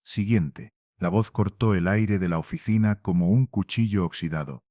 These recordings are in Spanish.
siguiente. La voz cortó el aire de la oficina como un cuchillo oxidado.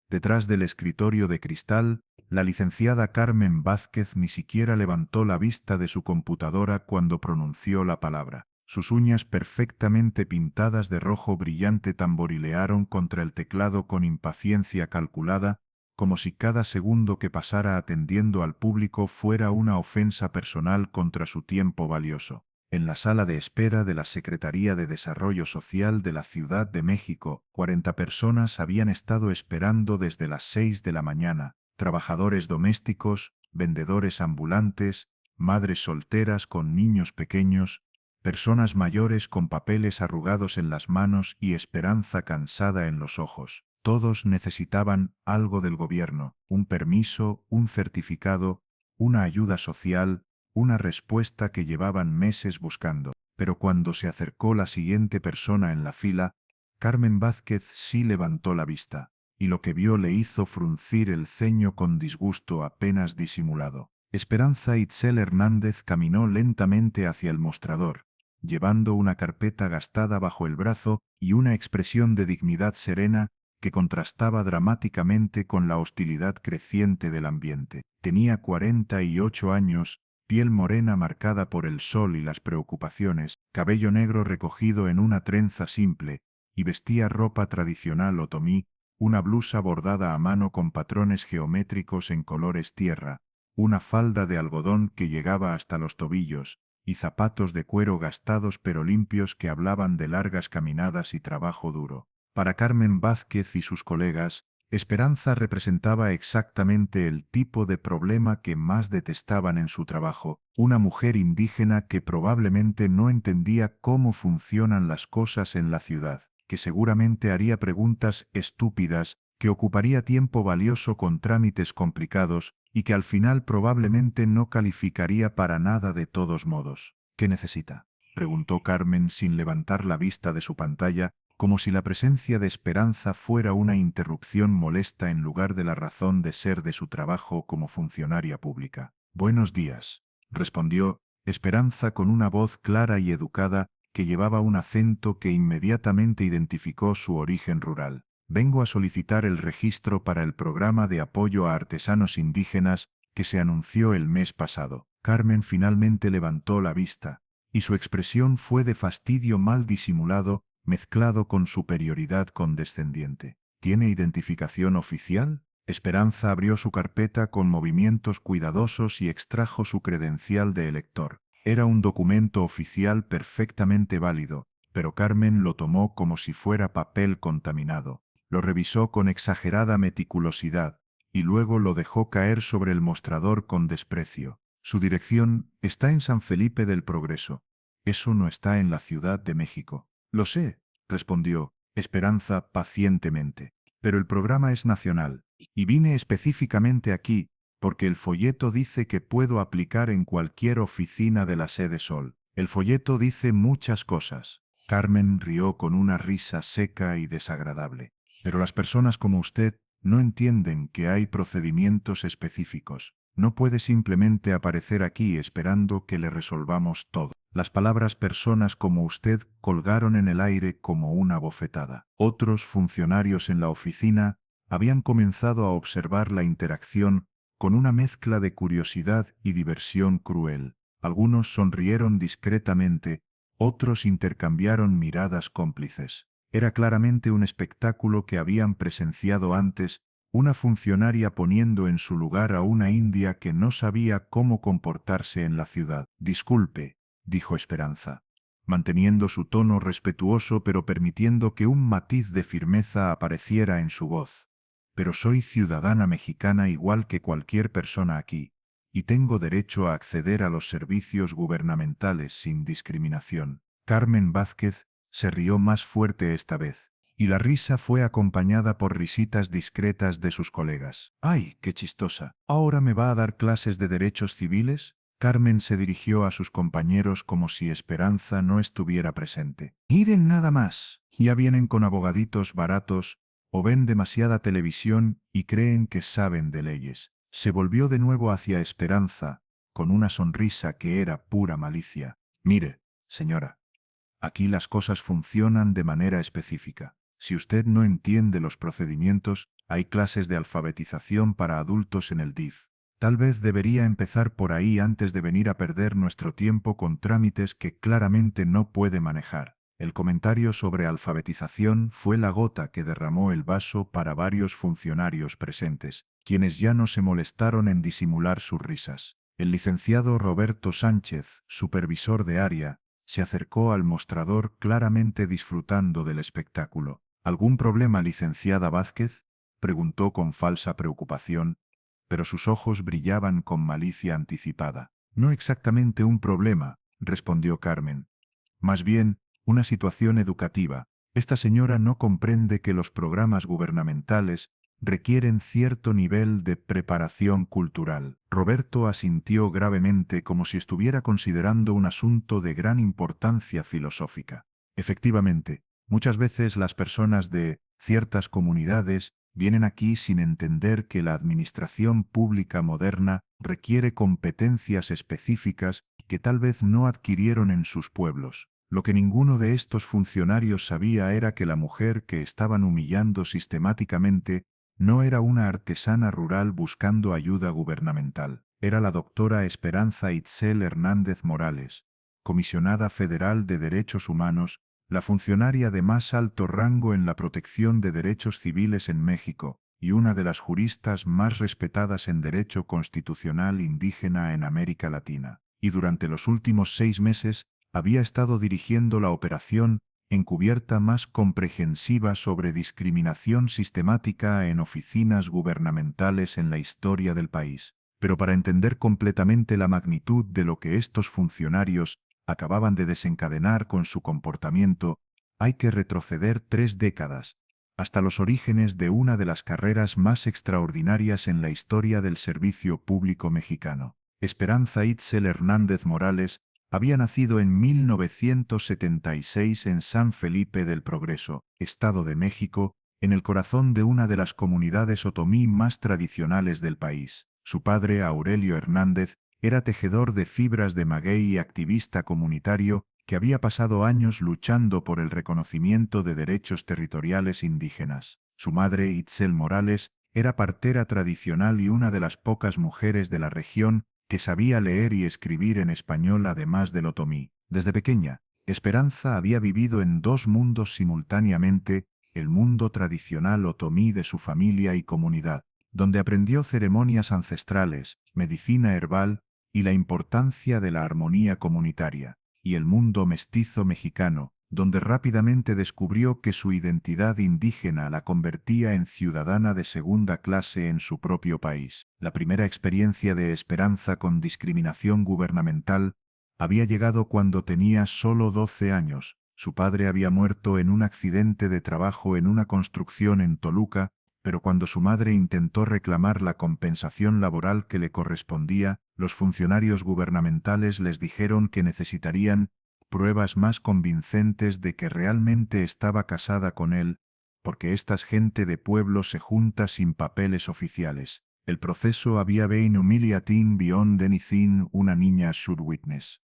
Detrás del escritorio de cristal, la licenciada Carmen Vázquez ni siquiera levantó la vista de su computadora cuando pronunció la palabra. Sus uñas perfectamente pintadas de rojo brillante tamborilearon contra el teclado con impaciencia calculada, como si cada segundo que pasara atendiendo al público fuera una ofensa personal contra su tiempo valioso. En la sala de espera de la Secretaría de Desarrollo Social de la Ciudad de México, 40 personas habían estado esperando desde las 6 de la mañana. Trabajadores domésticos, vendedores ambulantes, madres solteras con niños pequeños, personas mayores con papeles arrugados en las manos y esperanza cansada en los ojos. Todos necesitaban algo del gobierno, un permiso, un certificado, una ayuda social, una respuesta que llevaban meses buscando. Pero cuando se acercó la siguiente persona en la fila, Carmen Vázquez sí levantó la vista, y lo que vio le hizo fruncir el ceño con disgusto apenas disimulado. Esperanza Itzel Hernández caminó lentamente hacia el mostrador, llevando una carpeta gastada bajo el brazo y una expresión de dignidad serena que contrastaba dramáticamente con la hostilidad creciente del ambiente. Tenía 48 años, piel morena marcada por el sol y las preocupaciones, cabello negro recogido en una trenza simple, y vestía ropa tradicional otomí, una blusa bordada a mano con patrones geométricos en colores tierra, una falda de algodón que llegaba hasta los tobillos, y zapatos de cuero gastados pero limpios que hablaban de largas caminadas y trabajo duro. Para Carmen Vázquez y sus colegas, Esperanza representaba exactamente el tipo de problema que más detestaban en su trabajo, una mujer indígena que probablemente no entendía cómo funcionan las cosas en la ciudad, que seguramente haría preguntas estúpidas, que ocuparía tiempo valioso con trámites complicados y que al final probablemente no calificaría para nada de todos modos. ¿Qué necesita?, preguntó Carmen sin levantar la vista de su pantalla, como si la presencia de Esperanza fuera una interrupción molesta en lugar de la razón de ser de su trabajo como funcionaria pública. «Buenos días», respondió Esperanza con una voz clara y educada que llevaba un acento que inmediatamente identificó su origen rural. «Vengo a solicitar el registro para el programa de apoyo a artesanos indígenas que se anunció el mes pasado». Carmen finalmente levantó la vista, y su expresión fue de fastidio mal disimulado, mezclado con superioridad condescendiente. «¿Tiene identificación oficial?». Esperanza abrió su carpeta con movimientos cuidadosos y extrajo su credencial de elector. Era un documento oficial perfectamente válido, pero Carmen lo tomó como si fuera papel contaminado. Lo revisó con exagerada meticulosidad, y luego lo dejó caer sobre el mostrador con desprecio. «Su dirección está en San Felipe del Progreso. Eso no está en la Ciudad de México». «Lo sé», respondió Esperanza pacientemente, «pero el programa es nacional, y vine específicamente aquí porque el folleto dice que puedo aplicar en cualquier oficina de la sede Sol. El folleto dice muchas cosas». Carmen rió con una risa seca y desagradable. «Pero las personas como usted no entienden que hay procedimientos específicos. No puede simplemente aparecer aquí esperando que le resolvamos todo». Las palabras «personas como usted» colgaron en el aire como una bofetada. Otros funcionarios en la oficina habían comenzado a observar la interacción con una mezcla de curiosidad y diversión cruel. Algunos sonrieron discretamente, otros intercambiaron miradas cómplices. Era claramente un espectáculo que habían presenciado antes, una funcionaria poniendo en su lugar a una india que no sabía cómo comportarse en la ciudad. «Disculpe», dijo Esperanza, manteniendo su tono respetuoso pero permitiendo que un matiz de firmeza apareciera en su voz. «Pero soy ciudadana mexicana igual que cualquier persona aquí, y tengo derecho a acceder a los servicios gubernamentales sin discriminación». Carmen Vázquez se rió más fuerte esta vez, y la risa fue acompañada por risitas discretas de sus colegas. «¡Ay, qué chistosa! ¿Ahora me va a dar clases de derechos civiles?». Carmen se dirigió a sus compañeros como si Esperanza no estuviera presente. «Miren nada más, ya vienen con abogaditos baratos o ven demasiada televisión y creen que saben de leyes». Se volvió de nuevo hacia Esperanza, con una sonrisa que era pura malicia. «Mire, señora, Aquí las cosas funcionan de manera específica. Si usted no entiende los procedimientos, hay clases de alfabetización para adultos en el DIF. Tal vez debería empezar por ahí antes de venir a perder nuestro tiempo con trámites que claramente no puede manejar. El comentario sobre alfabetización fue la gota que derramó el vaso para varios funcionarios presentes, quienes ya no se molestaron en disimular sus risas. El licenciado Roberto Sánchez, supervisor de área, se acercó al mostrador claramente disfrutando del espectáculo. ¿Algún problema, licenciada Vázquez?, preguntó con falsa preocupación, pero sus ojos brillaban con malicia anticipada. No exactamente un problema, respondió Carmen. Más bien, una situación educativa. Esta señora no comprende que los programas gubernamentales requieren cierto nivel de preparación cultural. Roberto asintió gravemente como si estuviera considerando un asunto de gran importancia filosófica. Efectivamente, muchas veces las personas de ciertas comunidades vienen aquí sin entender que la administración pública moderna requiere competencias específicas que tal vez no adquirieron en sus pueblos. Lo que ninguno de estos funcionarios sabía era que la mujer que estaban humillando sistemáticamente no era una artesana rural buscando ayuda gubernamental. Era la doctora Esperanza Itzel Hernández Morales, comisionada federal de Derechos Humanos, la funcionaria de más alto rango en la protección de derechos civiles en México, y una de las juristas más respetadas en derecho constitucional indígena en América Latina. Y durante los últimos 6 meses había estado dirigiendo la operación encubierta más comprehensiva sobre discriminación sistemática en oficinas gubernamentales en la historia del país. Pero para entender completamente la magnitud de lo que estos funcionarios acababan de desencadenar con su comportamiento, hay que retroceder 3 décadas, hasta los orígenes de una de las carreras más extraordinarias en la historia del servicio público mexicano. Esperanza Itzel Hernández Morales había nacido en 1976 en San Felipe del Progreso, Estado de México, en el corazón de una de las comunidades otomí más tradicionales del país. Su padre, Aurelio Hernández, era tejedor de fibras de maguey y activista comunitario que había pasado años luchando por el reconocimiento de derechos territoriales indígenas. Su madre, Itzel Morales, era partera tradicional y una de las pocas mujeres de la región que sabía leer y escribir en español además del otomí. Desde pequeña, Esperanza había vivido en 2 mundos simultáneamente, el mundo tradicional otomí de su familia y comunidad, donde aprendió ceremonias ancestrales, medicina herbal y la importancia de la armonía comunitaria, y el mundo mestizo mexicano, donde rápidamente descubrió que su identidad indígena la convertía en ciudadana de segunda clase en su propio país. La primera experiencia de Esperanza con discriminación gubernamental había llegado cuando tenía solo 12 años. Su padre había muerto en un accidente de trabajo en una construcción en Toluca, pero cuando su madre intentó reclamar la compensación laboral que le correspondía, los funcionarios gubernamentales les dijeron que necesitarían pruebas más convincentes de que realmente estaba casada con él, porque esta gente de pueblo se junta sin papeles oficiales. El proceso había been humiliating beyond anything una niña should witness.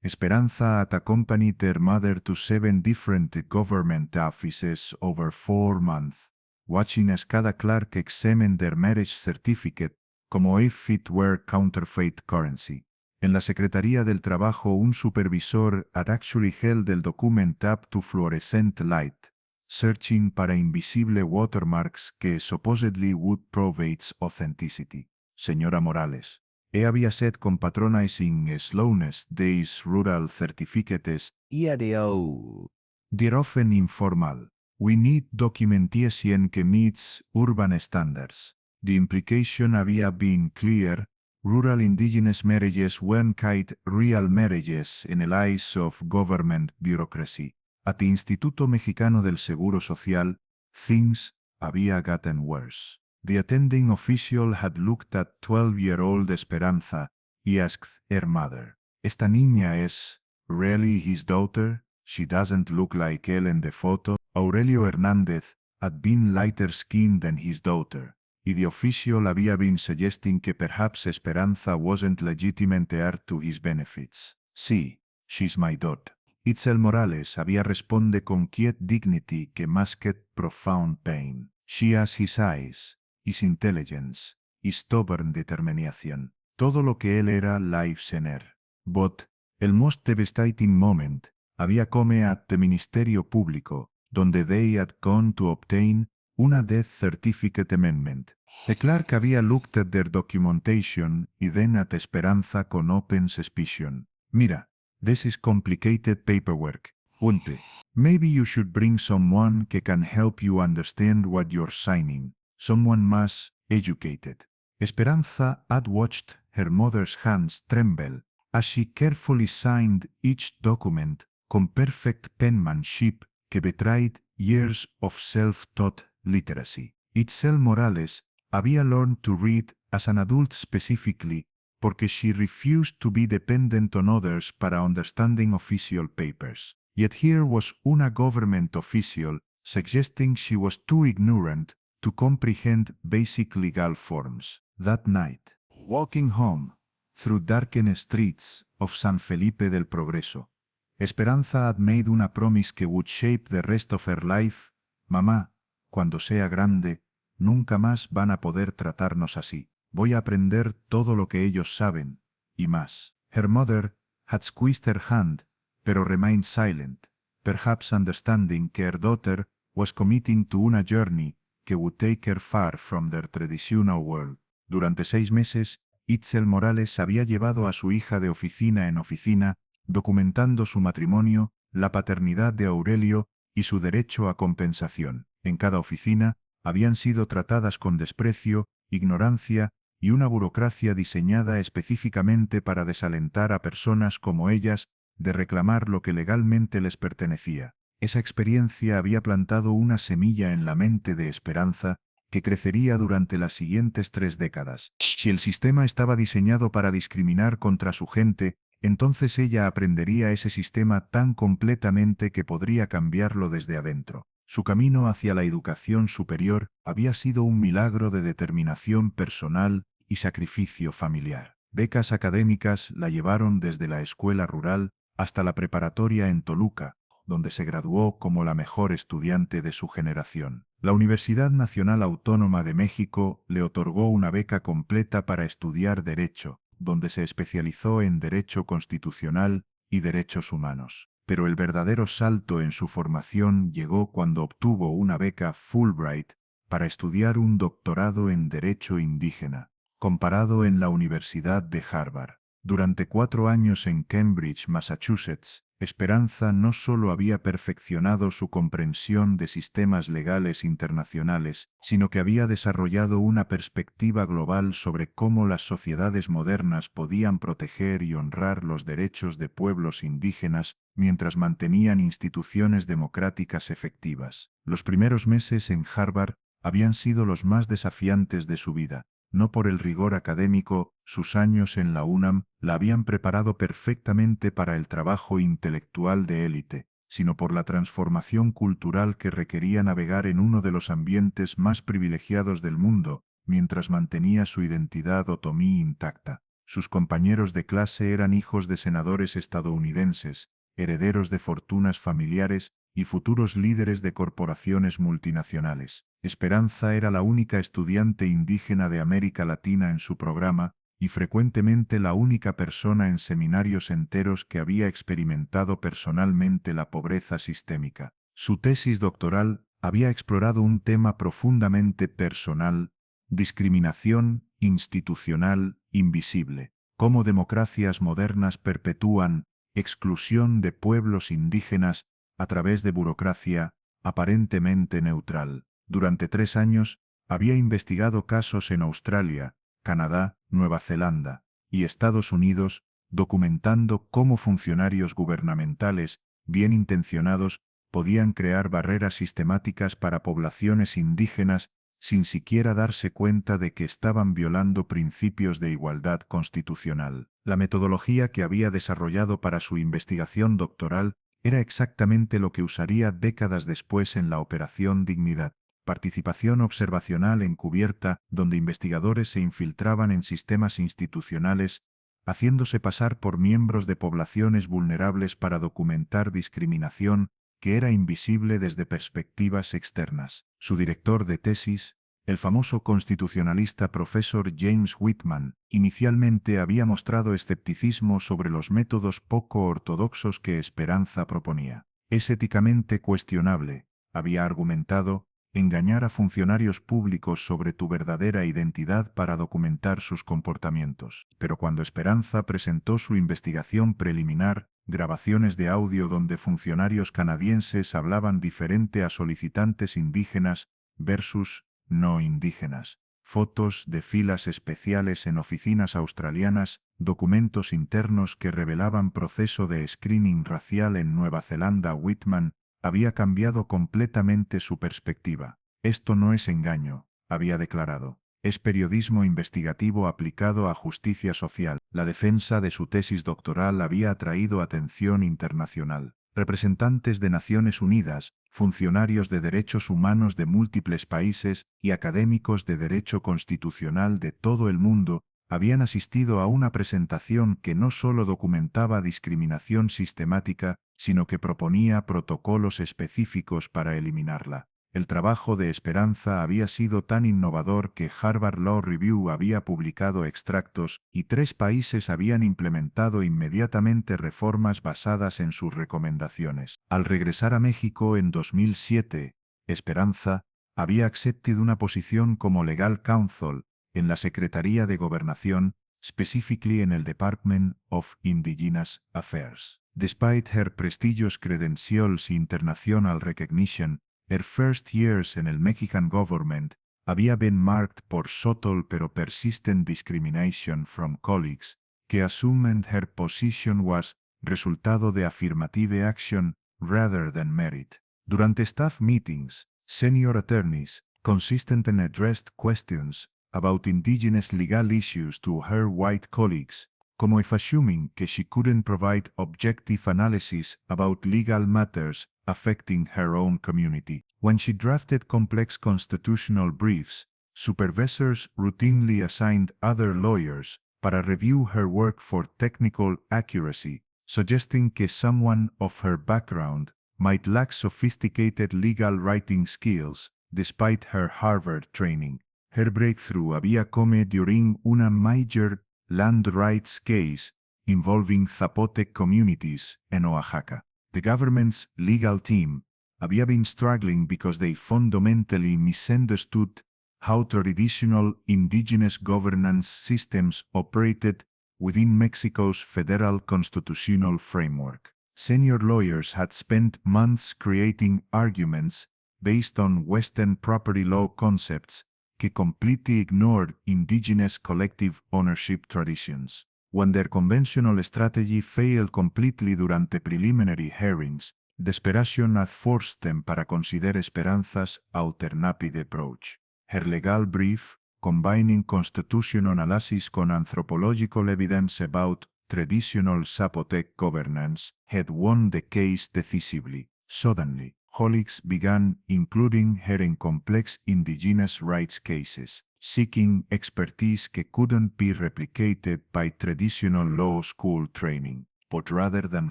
Esperanza had accompanied her mother to 7 different government offices over 4 months, watching as cada clerk examined their marriage certificate como if it were counterfeit currency. En la Secretaría del Trabajo, un supervisor had actually held el document up to fluorescent light, searching para invisible watermarks que supposedly would prove its authenticity. Señora Morales, he había set con patronizing slowness days rural certificates EADO. they're often informal. We need documentation que meets urban standards. The implication había been clear. Rural indigenous marriages weren't quite real marriages in the eyes of government bureaucracy. At the Instituto Mexicano del Seguro Social, things había gotten worse. The attending official had looked at 12-year-old Esperanza. He asked her mother, ¿Esta niña es really his daughter? She doesn't look like él en the photo. Aurelio Hernández had been lighter skinned than his daughter, y the official había been suggesting que perhaps Esperanza wasn't legitimate heir to his benefits. Sí, she's my daughter. Itzel Morales había responde con quiet dignity que masked profound pain. She has his eyes, his intelligence, his stubborn determination. Todo lo que él era life sener. But, el most devastating moment, había come at the ministerio público, donde they had gone to obtain una death certificate amendment. The clerk había looked at their documentation y then at Esperanza con open suspicion. Mira, this is complicated paperwork. Unte. Maybe you should bring someone que can help you understand what you're signing. Someone más educated. Esperanza had watched her mother's hands tremble as she carefully signed each document con perfect penmanship que betrayed years of self-taught literacy. Itzel Morales había learned to read as an adult specifically porque she refused to be dependent on others para understanding official papers. Yet here was una government official suggesting she was too ignorant to comprehend basic legal forms. That night, walking home through darkened streets of San Felipe del Progreso, Esperanza had made una promise que would shape the rest of her life. Mamá, cuando sea grande, nunca más van a poder tratarnos así. Voy a aprender todo lo que ellos saben, y más. Her mother had squeezed her hand, pero remained silent, perhaps understanding que her daughter was committing to una journey que would take her far from their traditional world. Durante 6 meses, Itzel Morales había llevado a su hija de oficina en oficina, documentando su matrimonio, la paternidad de Aurelio y su derecho a compensación. En cada oficina, habían sido tratadas con desprecio, ignorancia y una burocracia diseñada específicamente para desalentar a personas como ellas de reclamar lo que legalmente les pertenecía. Esa experiencia había plantado una semilla en la mente de Esperanza que crecería durante las siguientes 3 décadas. Si el sistema estaba diseñado para discriminar contra su gente, entonces ella aprendería ese sistema tan completamente que podría cambiarlo desde adentro. Su camino hacia la educación superior había sido un milagro de determinación personal y sacrificio familiar. Becas académicas la llevaron desde la escuela rural hasta la preparatoria en Toluca, donde se graduó como la mejor estudiante de su generación. La Universidad Nacional Autónoma de México le otorgó una beca completa para estudiar Derecho, donde se especializó en Derecho Constitucional y Derechos Humanos. Pero el verdadero salto en su formación llegó cuando obtuvo una beca Fulbright para estudiar un doctorado en Derecho Indígena, comparado en la Universidad de Harvard. Durante 4 años en Cambridge, Massachusetts, Esperanza no solo había perfeccionado su comprensión de sistemas legales internacionales, sino que había desarrollado una perspectiva global sobre cómo las sociedades modernas podían proteger y honrar los derechos de pueblos indígenas mientras mantenían instituciones democráticas efectivas. Los primeros meses en Harvard habían sido los más desafiantes de su vida. No por el rigor académico, sus años en la UNAM la habían preparado perfectamente para el trabajo intelectual de élite, sino por la transformación cultural que requería navegar en uno de los ambientes más privilegiados del mundo, mientras mantenía su identidad otomí intacta. Sus compañeros de clase eran hijos de senadores estadounidenses, herederos de fortunas familiares y futuros líderes de corporaciones multinacionales. Esperanza era la única estudiante indígena de América Latina en su programa y frecuentemente la única persona en seminarios enteros que había experimentado personalmente la pobreza sistémica. Su tesis doctoral había explorado un tema profundamente personal: discriminación institucional invisible, cómo democracias modernas perpetúan exclusión de pueblos indígenas a través de burocracia aparentemente neutral. Durante 3 años, había investigado casos en Australia, Canadá, Nueva Zelanda y Estados Unidos, documentando cómo funcionarios gubernamentales, bien intencionados, podían crear barreras sistemáticas para poblaciones indígenas sin siquiera darse cuenta de que estaban violando principios de igualdad constitucional. La metodología que había desarrollado para su investigación doctoral era exactamente lo que usaría décadas después en la Operación Dignidad. Participación observacional encubierta, donde investigadores se infiltraban en sistemas institucionales haciéndose pasar por miembros de poblaciones vulnerables para documentar discriminación que era invisible desde perspectivas externas. Su director de tesis, el famoso constitucionalista profesor James Whitman, inicialmente había mostrado escepticismo sobre los métodos poco ortodoxos que Esperanza proponía. Es éticamente cuestionable, había argumentado, engañar a funcionarios públicos sobre tu verdadera identidad para documentar sus comportamientos. Pero cuando Esperanza presentó su investigación preliminar, grabaciones de audio donde funcionarios canadienses hablaban diferente a solicitantes indígenas versus no indígenas, fotos de filas especiales en oficinas australianas, documentos internos que revelaban proceso de screening racial en Nueva Zelanda, Whitman había cambiado completamente su perspectiva. Esto no es engaño, había declarado. Es periodismo investigativo aplicado a justicia social. La defensa de su tesis doctoral había atraído atención internacional. Representantes de Naciones Unidas, funcionarios de derechos humanos de múltiples países y académicos de derecho constitucional de todo el mundo habían asistido a una presentación que no solo documentaba discriminación sistemática, sino que proponía protocolos específicos para eliminarla. El trabajo de Esperanza había sido tan innovador que Harvard Law Review había publicado extractos y 3 países habían implementado inmediatamente reformas basadas en sus recomendaciones. Al regresar a México en 2007, Esperanza había aceptado una posición como Legal Counsel en la Secretaría de Gobernación, specifically en el Department of Indigenous Affairs. Despite her prestigious credentials e international recognition, her first years en el Mexican government había been marked por subtle pero persistent discrimination from colleagues que assumed her position was resultado de affirmative action rather than merit. Durante staff meetings, senior attorneys consistently addressed questions about indigenous legal issues to her white colleagues, como if assuming que she couldn't provide objective analysis about legal matters affecting her own community. When she drafted complex constitutional briefs, supervisors routinely assigned other lawyers para review her work for technical accuracy, suggesting que someone of her background might lack sophisticated legal writing skills despite her Harvard training. Her breakthrough había come during una major land rights case involving Zapotec communities en Oaxaca. The government's legal team había been struggling because they fundamentally misunderstood how traditional indigenous governance systems operated within Mexico's federal constitutional framework. Senior lawyers had spent months creating arguments based on Western property law concepts que completely ignored indigenous collective ownership traditions. When their conventional strategy failed completely durante preliminary hearings, desperation had forced them para consider Esperanza's alternative approach. Her legal brief, combining constitutional analysis con anthropological evidence about traditional Zapotec governance, had won the case decisively. Suddenly, colleagues began including her in complex indigenous rights cases, seeking expertise que couldn't be replicated by traditional law school training, but rather than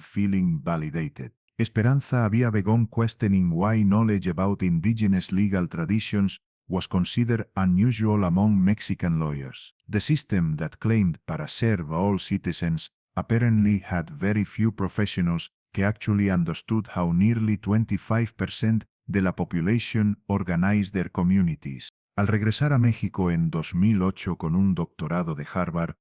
feeling validated. Esperanza había begun questioning why knowledge about indigenous legal traditions was considered unusual among Mexican lawyers. The system that claimed para serve all citizens apparently had very few professionals que actually understood how nearly 25% de la population organized their communities. Al regresar a México en 2008 con un doctorado de Harvard,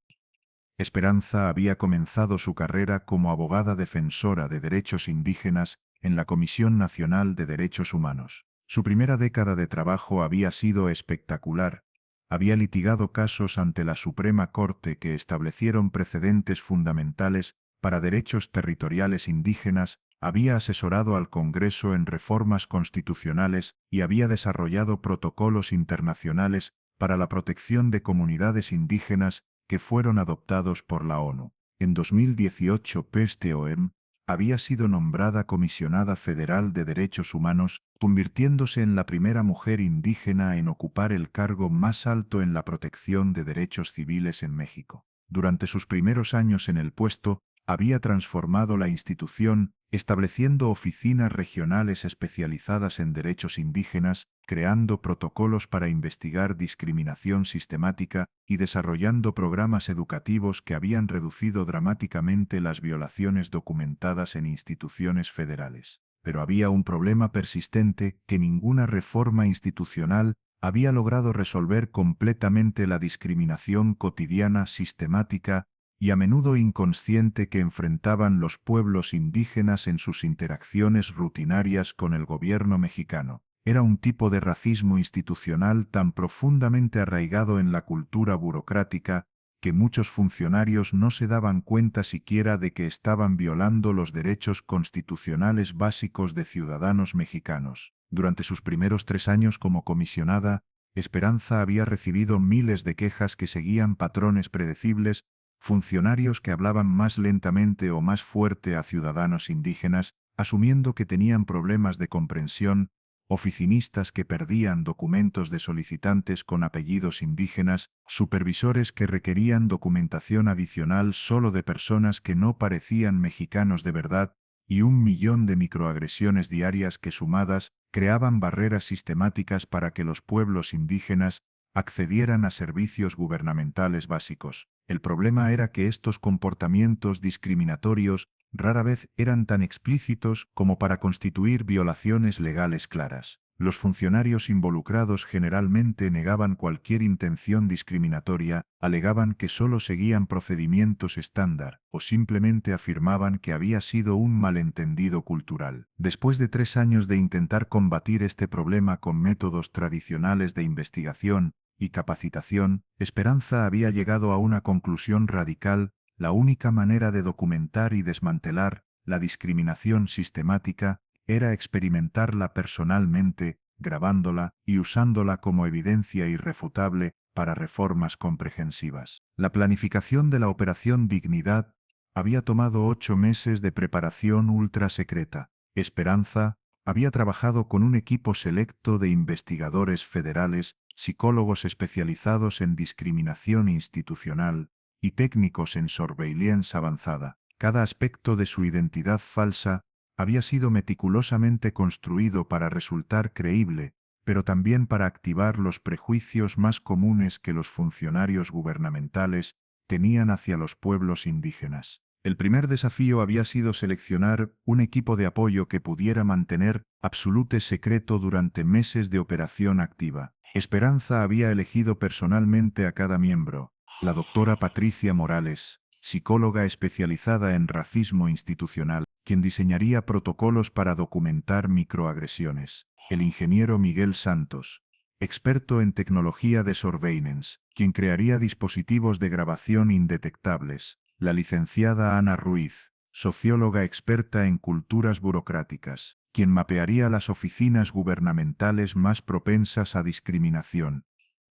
Esperanza había comenzado su carrera como abogada defensora de derechos indígenas en la Comisión Nacional de Derechos Humanos. Su primera década de trabajo había sido espectacular. Había litigado casos ante la Suprema Corte que establecieron precedentes fundamentales para derechos territoriales indígenas, había asesorado al Congreso en reformas constitucionales y había desarrollado protocolos internacionales para la protección de comunidades indígenas que fueron adoptados por la ONU. En 2018, PSTOM había sido nombrada Comisionada Federal de Derechos Humanos, convirtiéndose en la primera mujer indígena en ocupar el cargo más alto en la protección de derechos civiles en México. Durante sus primeros años en el puesto, había transformado la institución, estableciendo oficinas regionales especializadas en derechos indígenas, creando protocolos para investigar discriminación sistemática y desarrollando programas educativos que habían reducido dramáticamente las violaciones documentadas en instituciones federales. Pero había un problema persistente que ninguna reforma institucional había logrado resolver completamente: la discriminación cotidiana, sistemática y a menudo inconsciente que enfrentaban los pueblos indígenas en sus interacciones rutinarias con el gobierno mexicano. Era un tipo de racismo institucional tan profundamente arraigado en la cultura burocrática que muchos funcionarios no se daban cuenta siquiera de que estaban violando los derechos constitucionales básicos de ciudadanos mexicanos. Durante sus primeros 3 años como comisionada, Esperanza había recibido miles de quejas que seguían patrones predecibles: funcionarios que hablaban más lentamente o más fuerte a ciudadanos indígenas, asumiendo que tenían problemas de comprensión; oficinistas que perdían documentos de solicitantes con apellidos indígenas; supervisores que requerían documentación adicional solo de personas que no parecían mexicanos de verdad; y 1 millón de microagresiones diarias que sumadas creaban barreras sistemáticas para que los pueblos indígenas accedieran a servicios gubernamentales básicos. El problema era que estos comportamientos discriminatorios rara vez eran tan explícitos como para constituir violaciones legales claras. Los funcionarios involucrados generalmente negaban cualquier intención discriminatoria, alegaban que solo seguían procedimientos estándar, o simplemente afirmaban que había sido un malentendido cultural. Después de 3 años de intentar combatir este problema con métodos tradicionales de investigación y capacitación, Esperanza había llegado a una conclusión radical: la única manera de documentar y desmantelar la discriminación sistemática era experimentarla personalmente, grabándola y usándola como evidencia irrefutable para reformas comprehensivas. La planificación de la Operación Dignidad había tomado 8 meses de preparación ultra secreta. Esperanza había trabajado con un equipo selecto de investigadores federales, psicólogos especializados en discriminación institucional y técnicos en surveillance avanzada. Cada aspecto de su identidad falsa había sido meticulosamente construido para resultar creíble, pero también para activar los prejuicios más comunes que los funcionarios gubernamentales tenían hacia los pueblos indígenas. El primer desafío había sido seleccionar un equipo de apoyo que pudiera mantener absolute secreto durante meses de operación activa. Esperanza había elegido personalmente a cada miembro: la doctora Patricia Morales, psicóloga especializada en racismo institucional, quien diseñaría protocolos para documentar microagresiones; el ingeniero Miguel Santos, experto en tecnología de surveillance, quien crearía dispositivos de grabación indetectables; la licenciada Ana Ruiz, socióloga experta en culturas burocráticas, quien mapearía las oficinas gubernamentales más propensas a discriminación;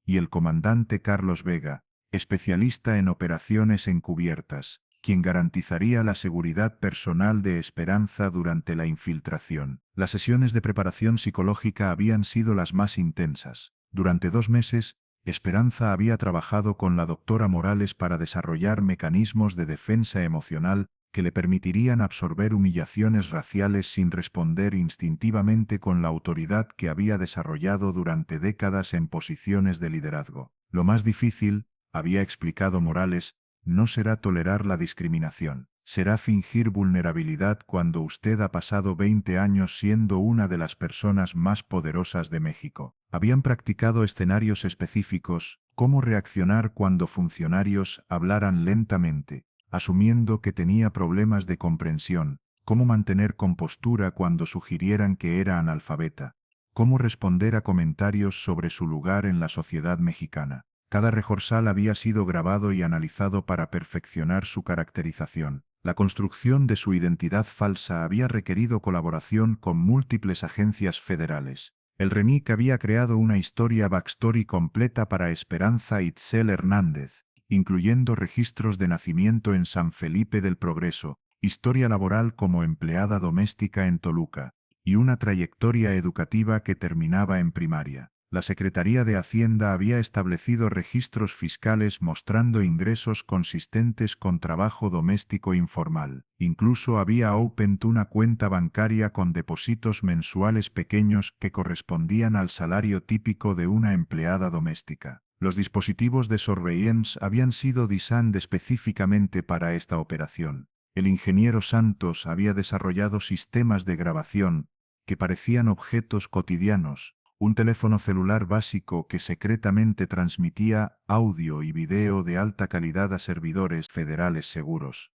y el comandante Carlos Vega, especialista en operaciones encubiertas, quien garantizaría la seguridad personal de Esperanza durante la infiltración. Las sesiones de preparación psicológica habían sido las más intensas. Durante 2 meses, Esperanza había trabajado con la doctora Morales para desarrollar mecanismos de defensa emocional que le permitirían absorber humillaciones raciales sin responder instintivamente con la autoridad que había desarrollado durante décadas en posiciones de liderazgo. Lo más difícil, había explicado Morales, no será tolerar la discriminación, será fingir vulnerabilidad cuando usted ha pasado 20 años siendo una de las personas más poderosas de México. Habían practicado escenarios específicos: cómo reaccionar cuando funcionarios hablaran lentamente, asumiendo que tenía problemas de comprensión; cómo mantener compostura cuando sugirieran que era analfabeta; cómo responder a comentarios sobre su lugar en la sociedad mexicana. Cada rehearsal había sido grabado y analizado para perfeccionar su caracterización. La construcción de su identidad falsa había requerido colaboración con múltiples agencias federales. El RENIC había creado una historia backstory completa para Esperanza Itzel Hernández, incluyendo registros de nacimiento en San Felipe del Progreso, historia laboral como empleada doméstica en Toluca, y una trayectoria educativa que terminaba en primaria. La Secretaría de Hacienda había establecido registros fiscales mostrando ingresos consistentes con trabajo doméstico informal. Incluso había opened una cuenta bancaria con depósitos mensuales pequeños que correspondían al salario típico de una empleada doméstica. Los dispositivos de surveillance habían sido designed específicamente para esta operación. El ingeniero Santos había desarrollado sistemas de grabación que parecían objetos cotidianos, un teléfono celular básico que secretamente transmitía audio y video de alta calidad a servidores federales seguros,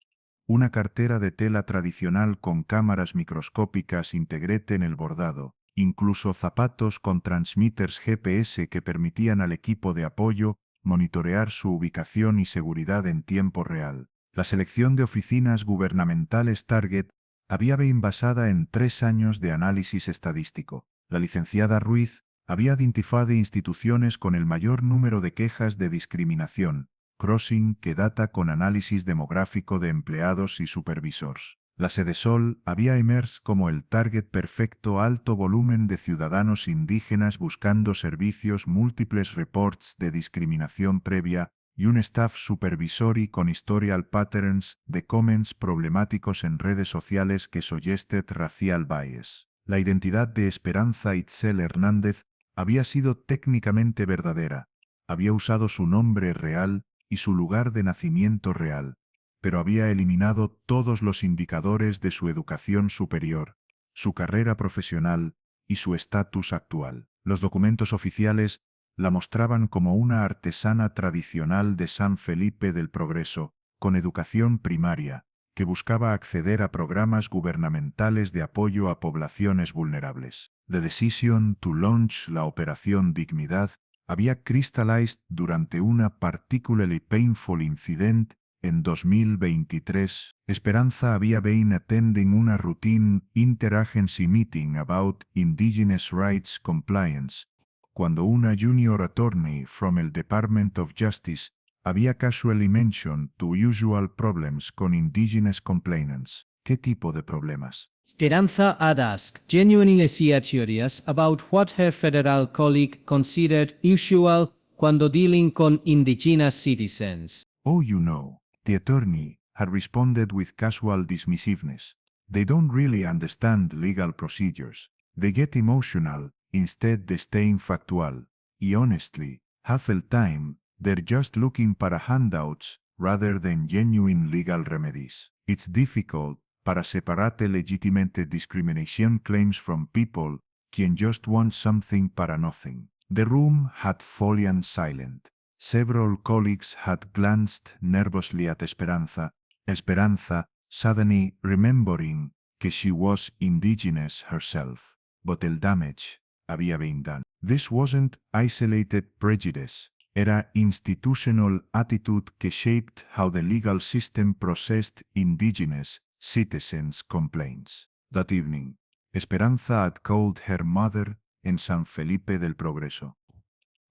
una cartera de tela tradicional con cámaras microscópicas integrate en el bordado, incluso zapatos con transmitters GPS que permitían al equipo de apoyo monitorear su ubicación y seguridad en tiempo real. La selección de oficinas gubernamentales Target había been basada en 3 años de análisis estadístico. La licenciada Ruiz había identificado instituciones con el mayor número de quejas de discriminación, Crossing, que data con análisis demográfico de empleados y supervisores. La Sedesol había emerged como el target perfecto alto volumen de ciudadanos indígenas buscando servicios, múltiples reports de discriminación previa y un staff supervisory con historial patterns de comments problemáticos en redes sociales que suggested racial bias. La identidad de Esperanza Itzel Hernández había sido técnicamente verdadera. Había usado su nombre real y su lugar de nacimiento real, pero había eliminado todos los indicadores de su educación superior, su carrera profesional y su estatus actual. Los documentos oficiales la mostraban como una artesana tradicional de San Felipe del Progreso, con educación primaria, que buscaba acceder a programas gubernamentales de apoyo a poblaciones vulnerables. The decision to launch la Operación Dignidad había crystallized durante una particularly painful incident en 2023. Esperanza había been attending una routine interagency meeting about indigenous rights compliance, cuando una junior attorney from el Department of Justice había casually mentioned to usual problems con indigenous complainants. ¿Qué tipo de problemas? Speranza had asked genuinely curious about what her federal colleague considered usual cuando dealing con indigenous citizens. Oh, you know, the attorney had responded with casual dismissiveness. They don't really understand legal procedures. They get emotional instead de staying factual. Y honestly, half the time, they're just looking para handouts rather than genuine legal remedies. It's difficult para separate legitimate discrimination claims from people quien just want something para nothing. The room had fallen silent. Several colleagues had glanced nervously at Esperanza. Esperanza, suddenly remembering que she was indigenous herself. But el damage había been done. This wasn't isolated prejudice. Era institutional attitude que shaped how the legal system processed indigenous citizens' complaints. That evening, Esperanza had called her mother en San Felipe del Progreso.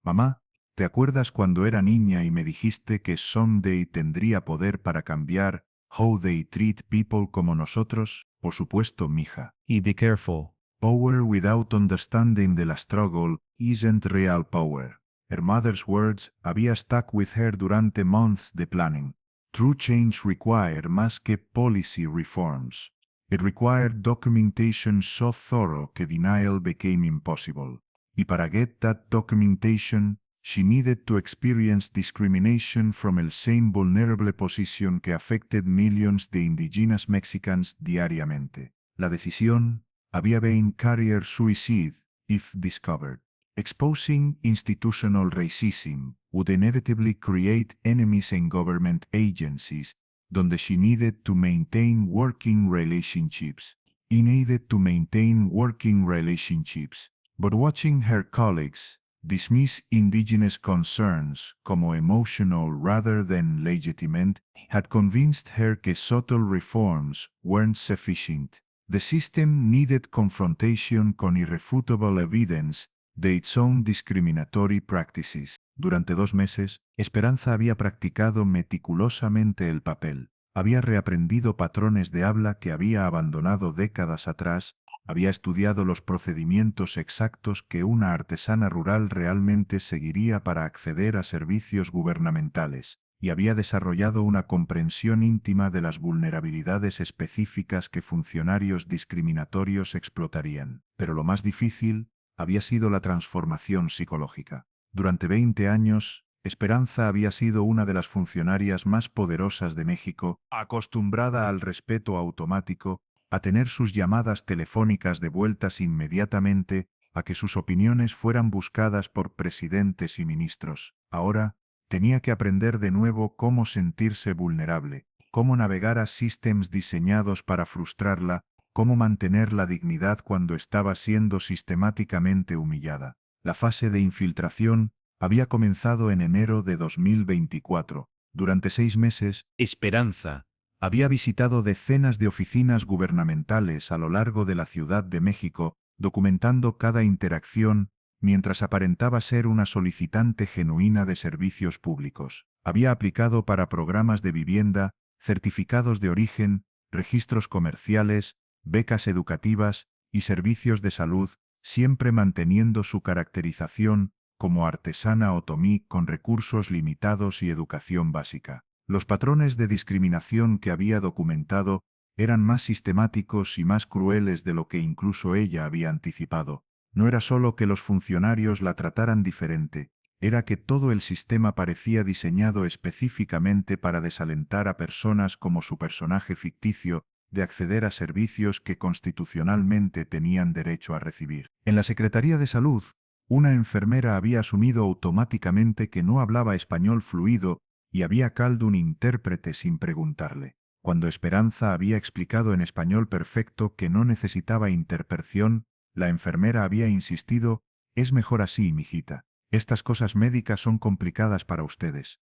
Mamá, ¿te acuerdas cuando era niña y me dijiste que someday tendría poder para cambiar how they treat people como nosotros? Por supuesto, mija. Y be careful. Power without understanding de la struggle isn't real power. Her mother's words había stuck with her durante months de planning. True change required más que policy reforms. It required documentation so thorough que denial became impossible. Y para get that documentation, she needed to experience discrimination from el same vulnerable position que affected millions de indigenous Mexicans diariamente. La decisión había been career suicide if discovered. Exposing institutional racism would inevitably create enemies in government agencies, donde she needed to maintain working relationships. But watching her colleagues dismiss indigenous concerns como emotional rather than legitimate had convinced her que subtle reforms weren't sufficient. The system needed confrontation con irrefutable evidence de its own discriminatory practices. Durante 2 meses, Esperanza había practicado meticulosamente el papel. Había reaprendido patrones de habla que había abandonado décadas atrás Había estudiado los procedimientos exactos que una artesana rural realmente seguiría para acceder a servicios gubernamentales, y había desarrollado una comprensión íntima de las vulnerabilidades específicas que funcionarios discriminatorios explotarían. Pero lo más difícil había sido la transformación psicológica. Durante 20 años, Esperanza había sido una de las funcionarias más poderosas de México, acostumbrada al respeto automático, a tener sus llamadas telefónicas devueltas inmediatamente, a que sus opiniones fueran buscadas por presidentes y ministros. Ahora, tenía que aprender de nuevo cómo sentirse vulnerable, cómo navegar a sistemas diseñados para frustrarla, cómo mantener la dignidad cuando estaba siendo sistemáticamente humillada. La fase de infiltración había comenzado en enero de 2024. Durante 6 meses, Esperanza había visitado decenas de oficinas gubernamentales a lo largo de la Ciudad de México, documentando cada interacción mientras aparentaba ser una solicitante genuina de servicios públicos. Había aplicado para programas de vivienda, certificados de origen, registros comerciales, becas educativas y servicios de salud, siempre manteniendo su caracterización como artesana otomí con recursos limitados y educación básica. Los patrones de discriminación que había documentado eran más sistemáticos y más crueles de lo que incluso ella había anticipado. No era solo que los funcionarios la trataran diferente, era que todo el sistema parecía diseñado específicamente para desalentar a personas como su personaje ficticio de acceder a servicios que constitucionalmente tenían derecho a recibir. En la Secretaría de Salud, una enfermera había asumido automáticamente que no hablaba español fluido y había caldo un intérprete sin preguntarle. Cuando Esperanza había explicado en español perfecto que no necesitaba interpretación, la enfermera había insistido: «Es mejor así, mijita. Estas cosas médicas son complicadas para ustedes».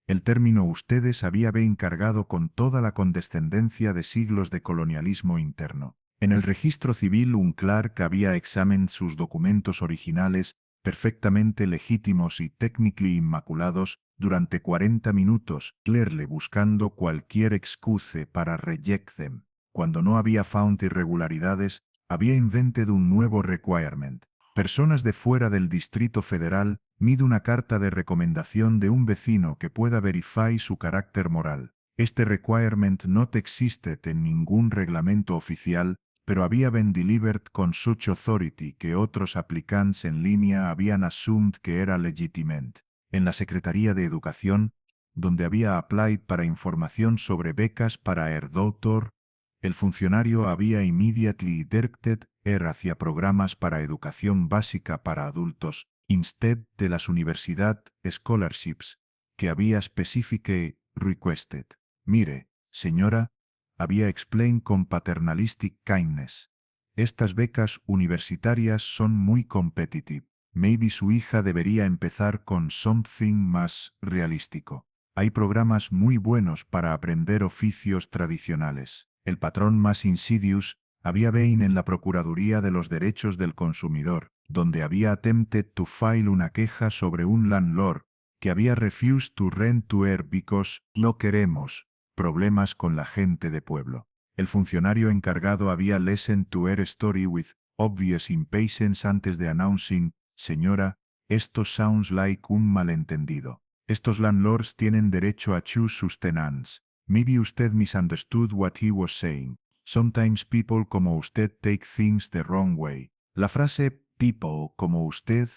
El término ustedes había encargado con toda la condescendencia de siglos de colonialismo interno. En el registro civil un clerk había examinado sus documentos originales, perfectamente legítimos y técnicamente inmaculados, durante 40 minutos, clearly buscando cualquier excusa para reject them. Cuando no había found irregularidades, había inventado un nuevo requirement. Personas de fuera del Distrito Federal mide una carta de recomendación de un vecino que pueda verificar su carácter moral. Este requirement no existe en ningún reglamento oficial, pero había been delivered con such authority que otros aplicantes en línea habían assumed que era legitimate. En la Secretaría de Educación, donde había applied para información sobre becas para Doctor, el funcionario había immediately directed hacia programas para educación básica para adultos, instead de las universidad scholarships, que había specifically requested. Mire, señora, había explained con paternalistic kindness. Estas becas universitarias son muy competitive. Maybe su hija debería empezar con something más realístico. Hay programas muy buenos para aprender oficios tradicionales. El patrón más insidious había been en la Procuraduría de los Derechos del Consumidor, donde había attempted to file una queja sobre un landlord que había refused to rent to her because no queremos problemas con la gente de pueblo. El funcionario encargado había listened to her story with obvious impatience antes de announcing: «Señora, esto sounds like un malentendido. Estos landlords tienen derecho a choose sus tenants. Maybe usted misunderstood what he was saying. Sometimes people como usted take things the wrong way». La frase «people como usted»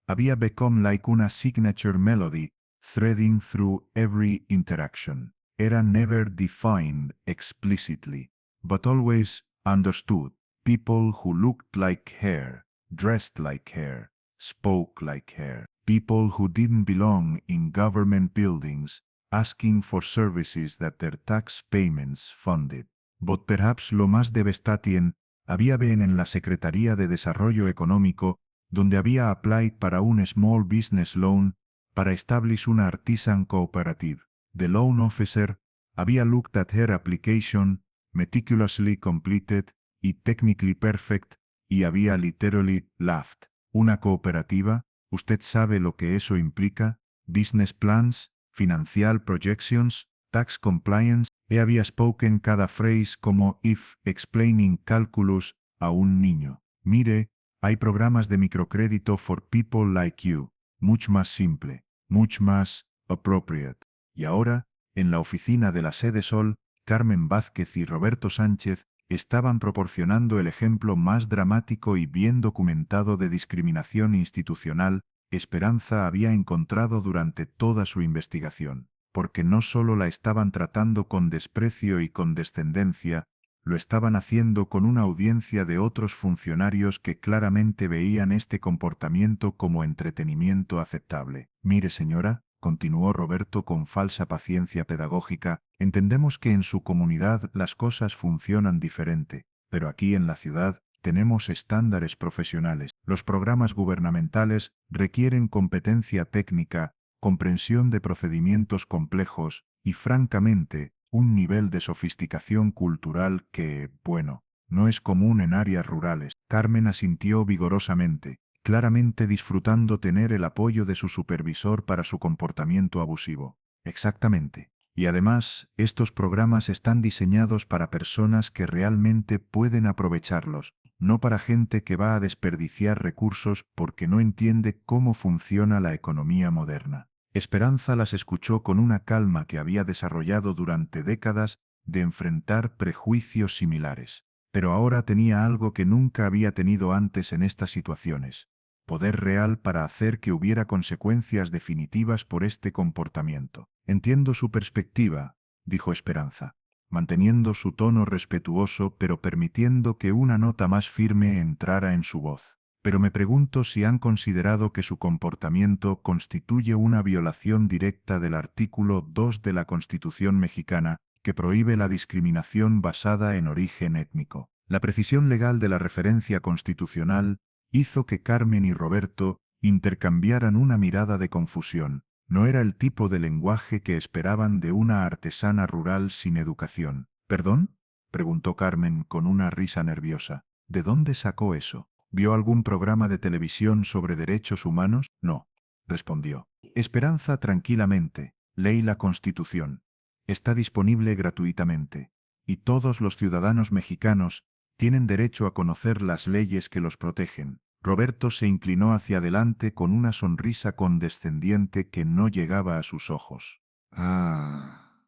había become like una signature melody, threading through every interaction. Era never defined explicitly, but always understood. People who looked like her, dressed like her, spoke like her. People who didn't belong in government buildings, asking for services that their tax payments funded. But perhaps lo más devastating había been en la Secretaría de Desarrollo Económico, donde había applied para un Small Business Loan para establish una artisan cooperative. The loan officer había looked at her application, meticulously completed y technically perfect, y había literally laughed. ¿Una cooperativa? ¿Usted sabe lo que eso implica? Business plans, financial projections, tax compliance. Había spoken cada phrase como if explaining calculus a un niño. Mire, hay programas de microcrédito for people like you. Much más simple, much más appropriate. Y ahora, en la oficina de la Sede Sol, Carmen Vázquez y Roberto Sánchez estaban proporcionando el ejemplo más dramático y bien documentado de discriminación institucional Esperanza había encontrado durante toda su investigación, porque no solo la estaban tratando con desprecio y condescendencia, lo estaban haciendo con una audiencia de otros funcionarios que claramente veían este comportamiento como entretenimiento aceptable. Mire, señora, continuó Roberto con falsa paciencia pedagógica, entendemos que en su comunidad las cosas funcionan diferente, pero aquí en la ciudad tenemos estándares profesionales. Los programas gubernamentales requieren competencia técnica, comprensión de procedimientos complejos y, francamente, un nivel de sofisticación cultural que, bueno, no es común en áreas rurales. Carmen asintió vigorosamente, claramente disfrutando tener el apoyo de su supervisor para su comportamiento abusivo. Exactamente. Y además, estos programas están diseñados para personas que realmente pueden aprovecharlos, no para gente que va a desperdiciar recursos porque no entiende cómo funciona la economía moderna. Esperanza las escuchó con una calma que había desarrollado durante décadas de enfrentar prejuicios similares. Pero ahora tenía algo que nunca había tenido antes en estas situaciones: poder real para hacer que hubiera consecuencias definitivas por este comportamiento. Entiendo su perspectiva, dijo Esperanza, manteniendo su tono respetuoso pero permitiendo que una nota más firme entrara en su voz. Pero me pregunto si han considerado que su comportamiento constituye una violación directa del artículo 2 de la Constitución mexicana, que prohíbe la discriminación basada en origen étnico. La precisión legal de la referencia constitucional hizo que Carmen y Roberto intercambiaran una mirada de confusión. No era el tipo de lenguaje que esperaban de una artesana rural sin educación. ¿Perdón?, preguntó Carmen con una risa nerviosa. ¿De dónde sacó eso? ¿Vio algún programa de televisión sobre derechos humanos? No, respondió. Esperanza tranquilamente. Leí la Constitución. Está disponible gratuitamente. Y todos los ciudadanos mexicanos tienen derecho a conocer las leyes que los protegen. Roberto se inclinó hacia adelante con una sonrisa condescendiente que no llegaba a sus ojos. Ah,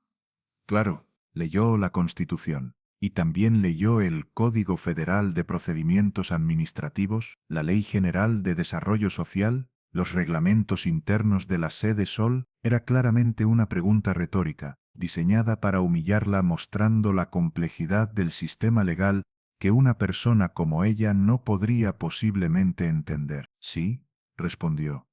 claro, leyó la Constitución. Y también leyó el Código Federal de Procedimientos Administrativos, la Ley General de Desarrollo Social, los reglamentos internos de la Sede Sol. Era claramente una pregunta retórica, diseñada para humillarla, mostrando la complejidad del sistema legal que una persona como ella no podría posiblemente entender. Sí, respondió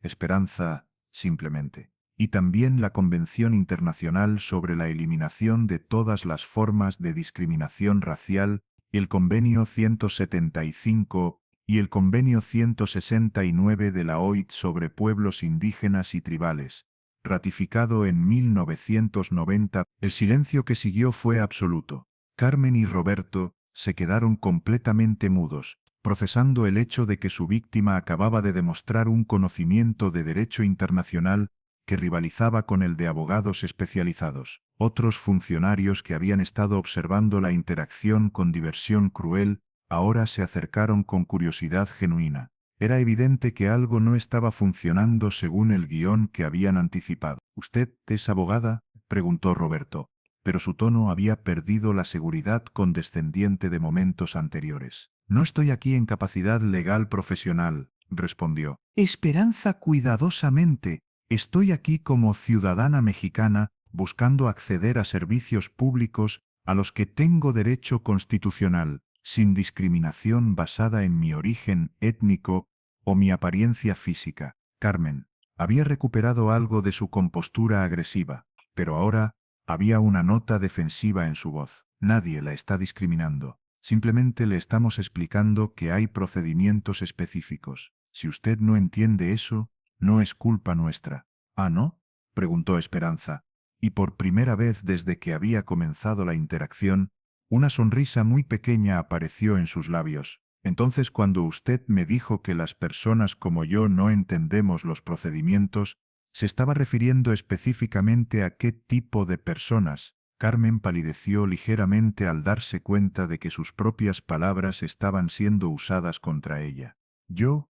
Esperanza simplemente. Y también la Convención Internacional sobre la Eliminación de todas las formas de discriminación racial, el Convenio 175 y el Convenio 169 de la OIT sobre pueblos indígenas y tribales, ratificado en 1990. El silencio que siguió fue absoluto. Carmen y Roberto se quedaron completamente mudos, procesando el hecho de que su víctima acababa de demostrar un conocimiento de derecho internacional que rivalizaba con el de abogados especializados. Otros funcionarios que habían estado observando la interacción con diversión cruel ahora se acercaron con curiosidad genuina. Era evidente que algo no estaba funcionando según el guión que habían anticipado. ¿Usted es abogada?, preguntó Roberto, pero su tono había perdido la seguridad condescendiente de momentos anteriores. No estoy aquí en capacidad legal profesional, respondió Esperanza cuidadosamente. Estoy aquí como ciudadana mexicana buscando acceder a servicios públicos a los que tengo derecho constitucional, sin discriminación basada en mi origen étnico o mi apariencia física. Carmen había recuperado algo de su compostura agresiva, pero ahora había una nota defensiva en su voz. Nadie la está discriminando. Simplemente le estamos explicando que hay procedimientos específicos. Si usted no entiende eso, no es culpa nuestra. ¿Ah, no?, preguntó Esperanza, y por primera vez desde que había comenzado la interacción, una sonrisa muy pequeña apareció en sus labios. Entonces, cuando usted me dijo que las personas como yo no entendemos los procedimientos, ¿se estaba refiriendo específicamente a qué tipo de personas? Carmen palideció ligeramente al darse cuenta de que sus propias palabras estaban siendo usadas contra ella. Yo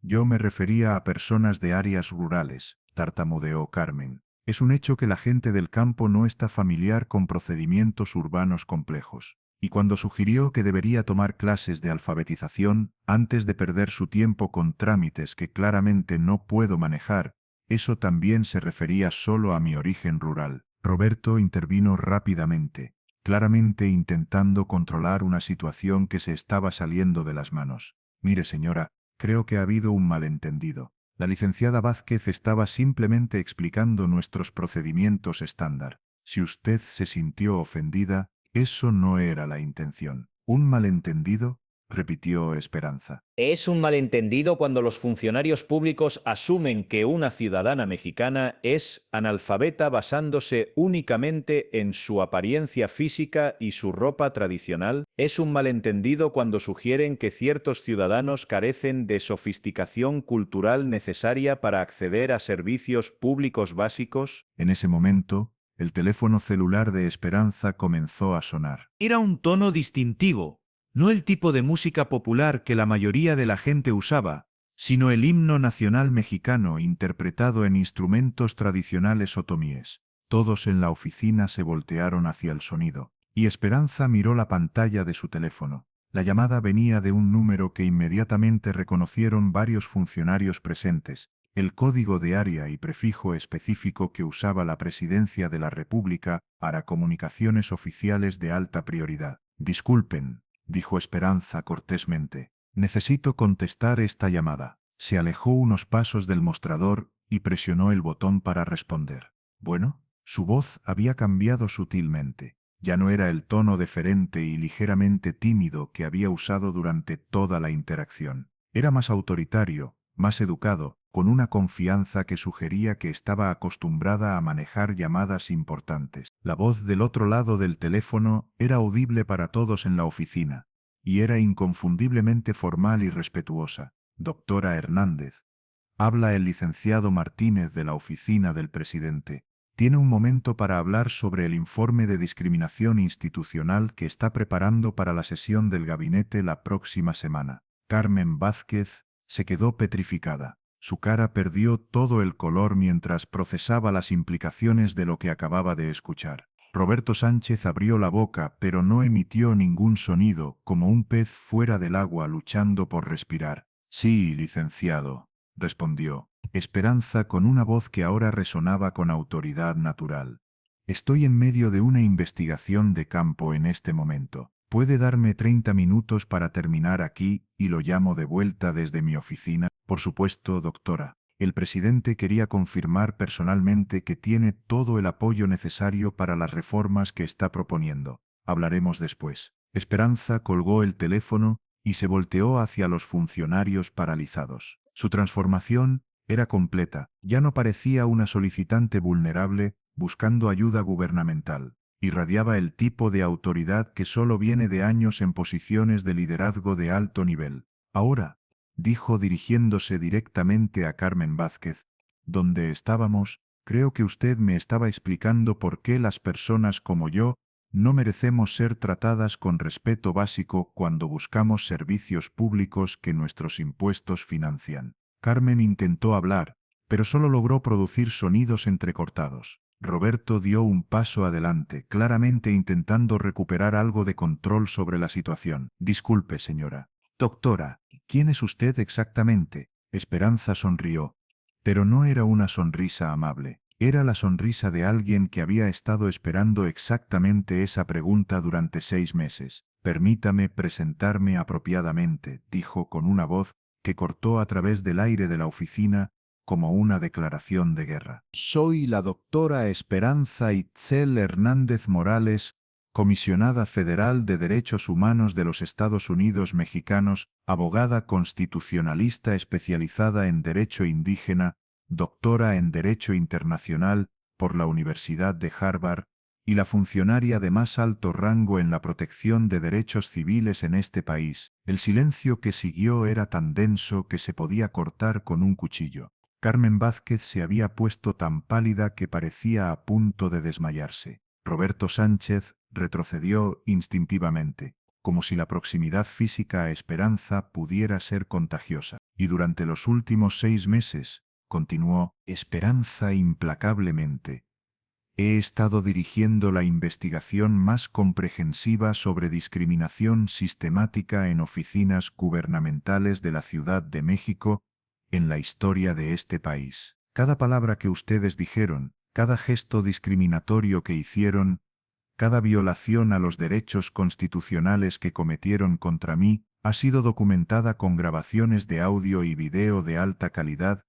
me refería a personas de áreas rurales, tartamudeó Carmen. Es un hecho que la gente del campo no está familiar con procedimientos urbanos complejos. Y cuando sugirió que debería tomar clases de alfabetización antes de perder su tiempo con trámites que claramente no puedo manejar, eso también se refería solo a mi origen rural. Roberto intervino rápidamente, claramente intentando controlar una situación que se estaba saliendo de las manos. Mire, señora, creo que ha habido un malentendido. La licenciada Vázquez estaba simplemente explicando nuestros procedimientos estándar. Si usted se sintió ofendida, eso no era la intención. ¿Un malentendido?, repitió Esperanza. Es un malentendido cuando los funcionarios públicos asumen que una ciudadana mexicana es analfabeta basándose únicamente en su apariencia física y su ropa tradicional. Es un malentendido cuando sugieren que ciertos ciudadanos carecen de sofisticación cultural necesaria para acceder a servicios públicos básicos. En ese momento, el teléfono celular de Esperanza comenzó a sonar. Era un tono distintivo, no el tipo de música popular que la mayoría de la gente usaba, sino el himno nacional mexicano interpretado en instrumentos tradicionales otomíes. Todos en la oficina se voltearon hacia el sonido, y Esperanza miró la pantalla de su teléfono. La llamada venía de un número que inmediatamente reconocieron varios funcionarios presentes, el código de área y prefijo específico que usaba la Presidencia de la República para comunicaciones oficiales de alta prioridad. Disculpen, dijo Esperanza cortésmente. Necesito contestar esta llamada. Se alejó unos pasos del mostrador y presionó el botón para responder. Bueno, su voz había cambiado sutilmente. Ya no era el tono deferente y ligeramente tímido que había usado durante toda la interacción. Era más autoritario, más educado, con una confianza que sugería que estaba acostumbrada a manejar llamadas importantes. La voz del otro lado del teléfono era audible para todos en la oficina, y era inconfundiblemente formal y respetuosa. Doctora Hernández. Habla el licenciado Martínez de la oficina del presidente. Tiene un momento para hablar sobre el informe de discriminación institucional que está preparando para la sesión del gabinete la próxima semana. Carmen Vázquez se quedó petrificada. Su cara perdió todo el color mientras procesaba las implicaciones de lo que acababa de escuchar. Roberto Sánchez abrió la boca, pero no emitió ningún sonido, como un pez fuera del agua luchando por respirar. Sí, licenciado, respondió Esperanza con una voz que ahora resonaba con autoridad natural. Estoy en medio de una investigación de campo en este momento. ¿Puede darme 30 minutos para terminar aquí y lo llamo de vuelta desde mi oficina? Por supuesto, doctora. El presidente quería confirmar personalmente que tiene todo el apoyo necesario para las reformas que está proponiendo. Hablaremos después. Esperanza colgó el teléfono y se volteó hacia los funcionarios paralizados. Su transformación era completa. Ya no parecía una solicitante vulnerable buscando ayuda gubernamental. Irradiaba el tipo de autoridad que solo viene de años en posiciones de liderazgo de alto nivel. Ahora, dijo dirigiéndose directamente a Carmen Vázquez, donde estábamos, creo que usted me estaba explicando por qué las personas como yo no merecemos ser tratadas con respeto básico cuando buscamos servicios públicos que nuestros impuestos financian. Carmen intentó hablar, pero solo logró producir sonidos entrecortados. Roberto dio un paso adelante, claramente intentando recuperar algo de control sobre la situación. Disculpe, señora. Doctora, ¿quién es usted exactamente? Esperanza sonrió, pero no era una sonrisa amable. Era la sonrisa de alguien que había estado esperando exactamente esa pregunta durante 6 meses. Permítame presentarme apropiadamente, dijo con una voz que cortó a través del aire de la oficina como una declaración de guerra. Soy la doctora Esperanza Itzel Hernández Morales, comisionada federal de Derechos Humanos de los Estados Unidos Mexicanos, abogada constitucionalista especializada en Derecho Indígena, doctora en Derecho Internacional por la Universidad de Harvard y la funcionaria de más alto rango en la protección de derechos civiles en este país. El silencio que siguió era tan denso que se podía cortar con un cuchillo. Carmen Vázquez se había puesto tan pálida que parecía a punto de desmayarse. Roberto Sánchez retrocedió instintivamente, como si la proximidad física a Esperanza pudiera ser contagiosa. Y durante los últimos 6 meses, continuó Esperanza implacablemente, he estado dirigiendo la investigación más comprehensiva sobre discriminación sistemática en oficinas gubernamentales de la Ciudad de México en la historia de este país. Cada palabra que ustedes dijeron, cada gesto discriminatorio que hicieron, cada violación a los derechos constitucionales que cometieron contra mí, ha sido documentada con grabaciones de audio y video de alta calidad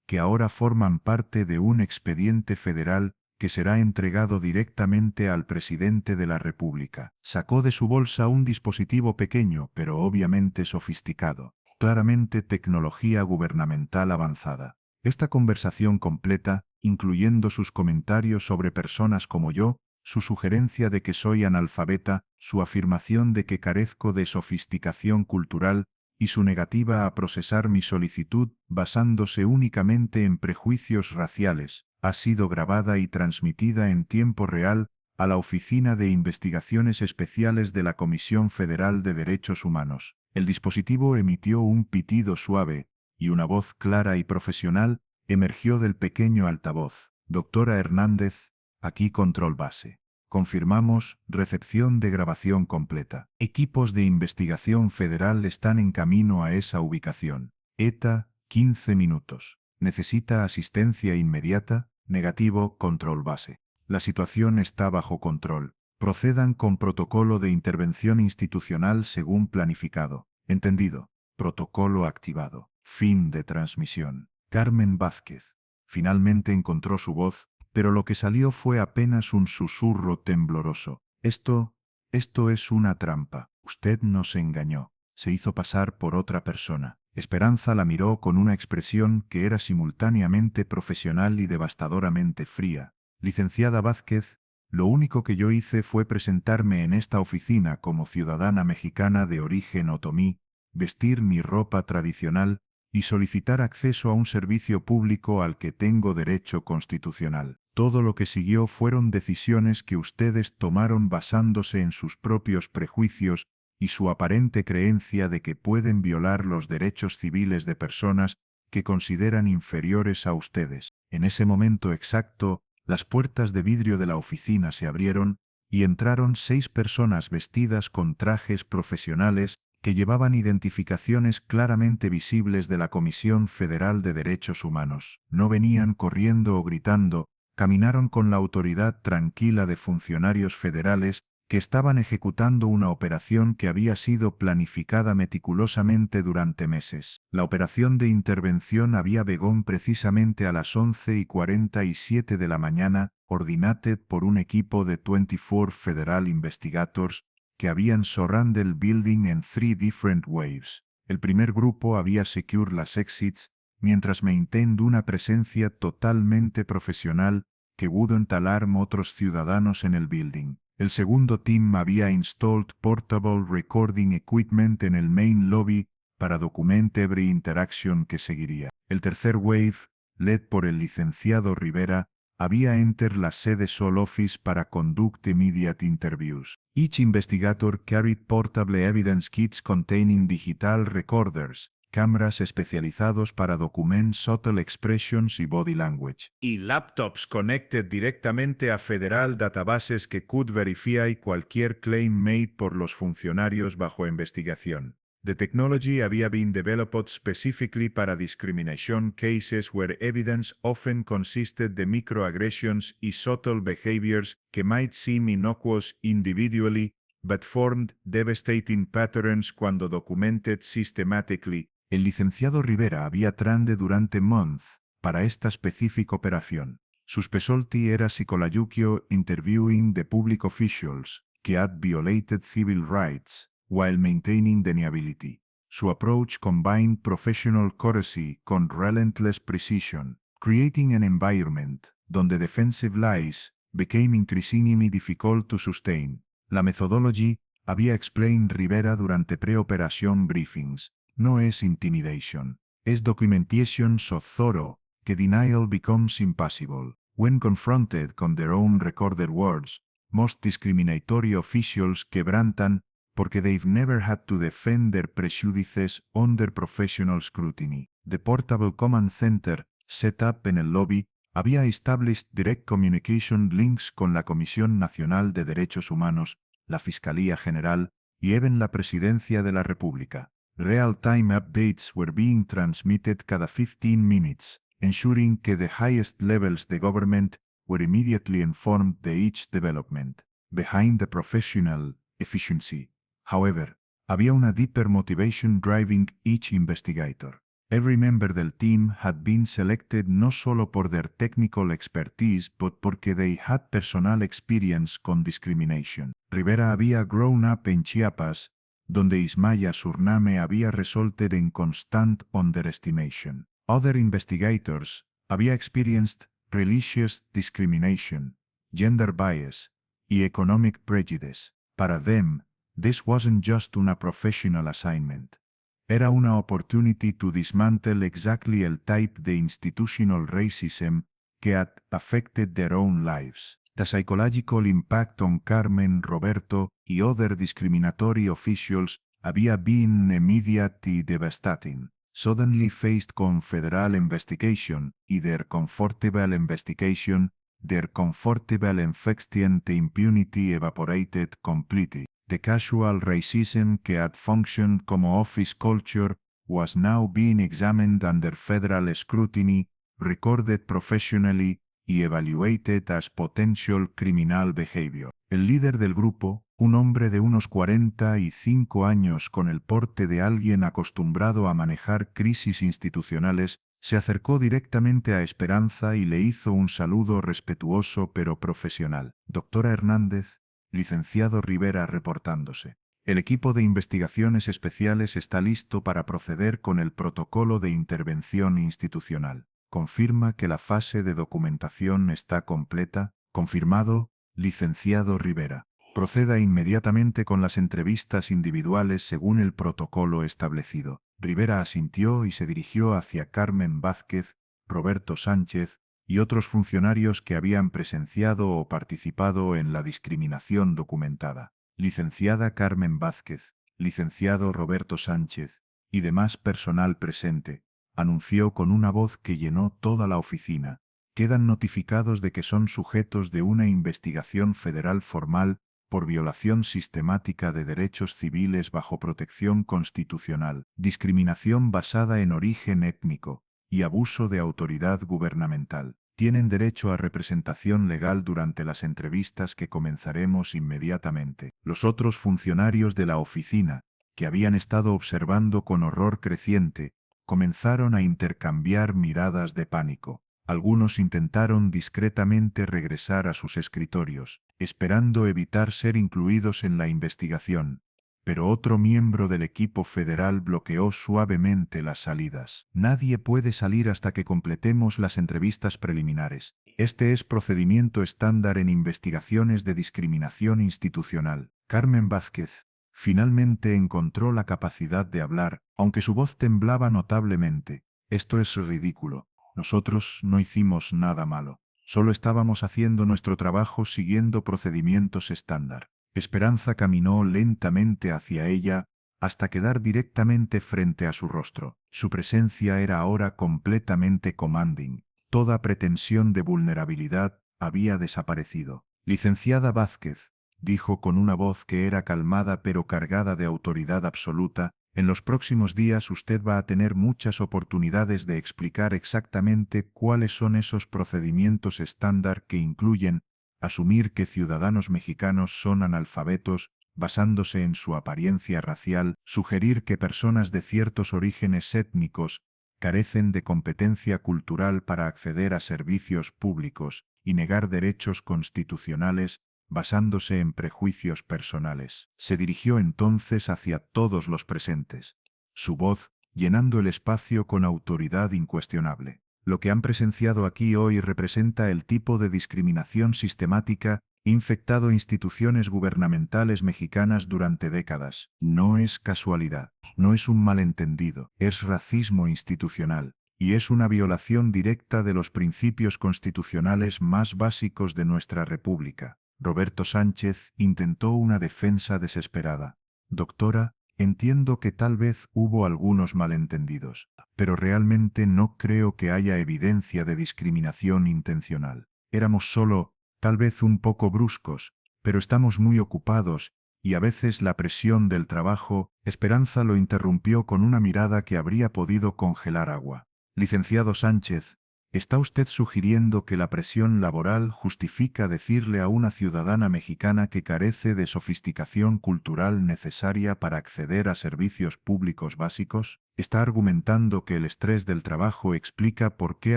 que ahora forman parte de un expediente federal que será entregado directamente al presidente de la República. Sacó de su bolsa un dispositivo pequeño, pero obviamente sofisticado, claramente tecnología gubernamental avanzada. Esta conversación completa, incluyendo sus comentarios sobre personas como yo, su sugerencia de que soy analfabeta, su afirmación de que carezco de sofisticación cultural, y su negativa a procesar mi solicitud basándose únicamente en prejuicios raciales, ha sido grabada y transmitida en tiempo real a la Oficina de Investigaciones Especiales de la Comisión Federal de Derechos Humanos. El dispositivo emitió un pitido suave, y una voz clara y profesional emergió del pequeño altavoz. Doctora Hernández, aquí control base. Confirmamos recepción de grabación completa. Equipos de investigación federal están en camino a esa ubicación. ETA, 15 minutos. ¿Necesita asistencia inmediata? Negativo, control base. La situación está bajo control. Procedan con protocolo de intervención institucional según planificado. Entendido. Protocolo activado. Fin de transmisión. Carmen Vázquez. Finalmente encontró su voz, pero lo que salió fue apenas un susurro tembloroso. Esto es una trampa. Usted nos engañó. Se hizo pasar por otra persona. Esperanza la miró con una expresión que era simultáneamente profesional y devastadoramente fría. Licenciada Vázquez, lo único que yo hice fue presentarme en esta oficina como ciudadana mexicana de origen otomí, vestir mi ropa tradicional y solicitar acceso a un servicio público al que tengo derecho constitucional. Todo lo que siguió fueron decisiones que ustedes tomaron basándose en sus propios prejuicios y su aparente creencia de que pueden violar los derechos civiles de personas que consideran inferiores a ustedes. En ese momento exacto, las puertas de vidrio de la oficina se abrieron y entraron 6 personas vestidas con trajes profesionales que llevaban identificaciones claramente visibles de la Comisión Federal de Derechos Humanos. No venían corriendo o gritando, caminaron con la autoridad tranquila de funcionarios federales que estaban ejecutando una operación que había sido planificada meticulosamente durante meses. La operación de intervención había begun precisamente a las 11:47 de la mañana, ordinated por un equipo de 24 Federal Investigators que habían surrounded el building en 3 different waves. El primer grupo había secure las exits, mientras maintained una presencia totalmente profesional que wouldn't alarm otros ciudadanos en el building. El segundo team había installed portable recording equipment en el main lobby para document every interaction que seguiría. El tercer wave, led por el licenciado Rivera, había entered la sede Sol Office para conduct immediate interviews. Each investigator carried portable evidence kits containing digital recorders, cámaras especializados para document subtle expressions y body language, y laptops connected directamente a federal databases que could verify cualquier claim made por los funcionarios bajo investigación. The technology había been developed specifically para discrimination cases where evidence often consisted de microaggressions y subtle behaviors que might seem innocuous individually, but formed devastating patterns cuando documented systematically. El licenciado Rivera había trained durante months para esta específica operación. Su specialty era psicologio interviewing the public officials que had violated civil rights while maintaining deniability. Su approach combined professional courtesy con relentless precision, creating an environment donde defensive lies became increasingly difficult to sustain. La methodology, había explained Rivera durante pre-operation briefings, no es intimidation. Es documentation so thorough que denial becomes impossible. When confronted con their own recorded words, Most discriminatory officials quebrantan porque they've never had to defend their prejudices under professional scrutiny. The Portable Command Center, set up en el lobby, había established direct communication links con la Comisión Nacional de Derechos Humanos, la Fiscalía General y even la Presidencia de la República. Real-time updates were being transmitted cada 15 minutes, ensuring que the highest levels de government were immediately informed de each development. Behind the professional efficiency, however, había una deeper motivation driving each investigator. Every member del team had been selected no solo por their technical expertise, but porque they had personal experience con discrimination. Rivera había grown up en Chiapas, donde Ismaya Surname había resulted en constant underestimation. Other investigators había experienced religious discrimination, gender bias y economic prejudice. Para them, this wasn't just una professional assignment. Era una opportunity to dismantle exactly el type de institutional racism que had affected their own lives. The psychological impact on Carmen, Roberto y other discriminatory officials había been immediate y devastating. Suddenly faced con federal investigation y their comfortable investigation, their comfortable infectient impunity evaporated completely. The casual racism que had functioned como office culture was now being examined under federal scrutiny, recorded professionally y evaluated as potential criminal behavior. El líder del grupo, un hombre de unos 45 años con el porte de alguien acostumbrado a manejar crisis institucionales, se acercó directamente a Esperanza y le hizo un saludo respetuoso pero profesional. Doctora Hernández, licenciado Rivera reportándose. El equipo de investigaciones especiales está listo para proceder con el protocolo de intervención institucional. Confirma que la fase de documentación está completa. Confirmado, licenciado Rivera. Proceda inmediatamente con las entrevistas individuales según el protocolo establecido. Rivera asintió y se dirigió hacia Carmen Vázquez, Roberto Sánchez y otros funcionarios que habían presenciado o participado en la discriminación documentada. Licenciada Carmen Vázquez, licenciado Roberto Sánchez y demás personal presente, anunció con una voz que llenó toda la oficina. Quedan notificados de que son sujetos de una investigación federal formal por violación sistemática de derechos civiles bajo protección constitucional, discriminación basada en origen étnico y abuso de autoridad gubernamental. Tienen derecho a representación legal durante las entrevistas que comenzaremos inmediatamente. Los otros funcionarios de la oficina, que habían estado observando con horror creciente, comenzaron a intercambiar miradas de pánico. Algunos intentaron discretamente regresar a sus escritorios, esperando evitar ser incluidos en la investigación, pero otro miembro del equipo federal bloqueó suavemente las salidas. Nadie puede salir hasta que completemos las entrevistas preliminares. Este es procedimiento estándar en investigaciones de discriminación institucional. Carmen Vázquez finalmente encontró la capacidad de hablar, aunque su voz temblaba notablemente. Esto es ridículo. Nosotros no hicimos nada malo. Solo estábamos haciendo nuestro trabajo siguiendo procedimientos estándar. Esperanza caminó lentamente hacia ella hasta quedar directamente frente a su rostro. Su presencia era ahora completamente commanding. Toda pretensión de vulnerabilidad había desaparecido. Licenciada Vázquez, dijo con una voz que era calmada pero cargada de autoridad absoluta, en los próximos días usted va a tener muchas oportunidades de explicar exactamente cuáles son esos procedimientos estándar que incluyen asumir que ciudadanos mexicanos son analfabetos basándose en su apariencia racial, sugerir que personas de ciertos orígenes étnicos carecen de competencia cultural para acceder a servicios públicos y negar derechos constitucionales basándose en prejuicios personales. Se dirigió entonces hacia todos los presentes, su voz llenando el espacio con autoridad incuestionable. Lo que han presenciado aquí hoy representa el tipo de discriminación sistemática infectado instituciones gubernamentales mexicanas durante décadas. No es casualidad, no es un malentendido, es racismo institucional, y es una violación directa de los principios constitucionales más básicos de nuestra República. Roberto Sánchez intentó una defensa desesperada. Doctora, entiendo que tal vez hubo algunos malentendidos, pero realmente no creo que haya evidencia de discriminación intencional. Éramos solo, tal vez un poco bruscos, pero estamos muy ocupados y a veces la presión del trabajo. Esperanza lo interrumpió con una mirada que habría podido congelar agua. Licenciado Sánchez, ¿está usted sugiriendo que la presión laboral justifica decirle a una ciudadana mexicana que carece de sofisticación cultural necesaria para acceder a servicios públicos básicos? ¿Está argumentando que el estrés del trabajo explica por qué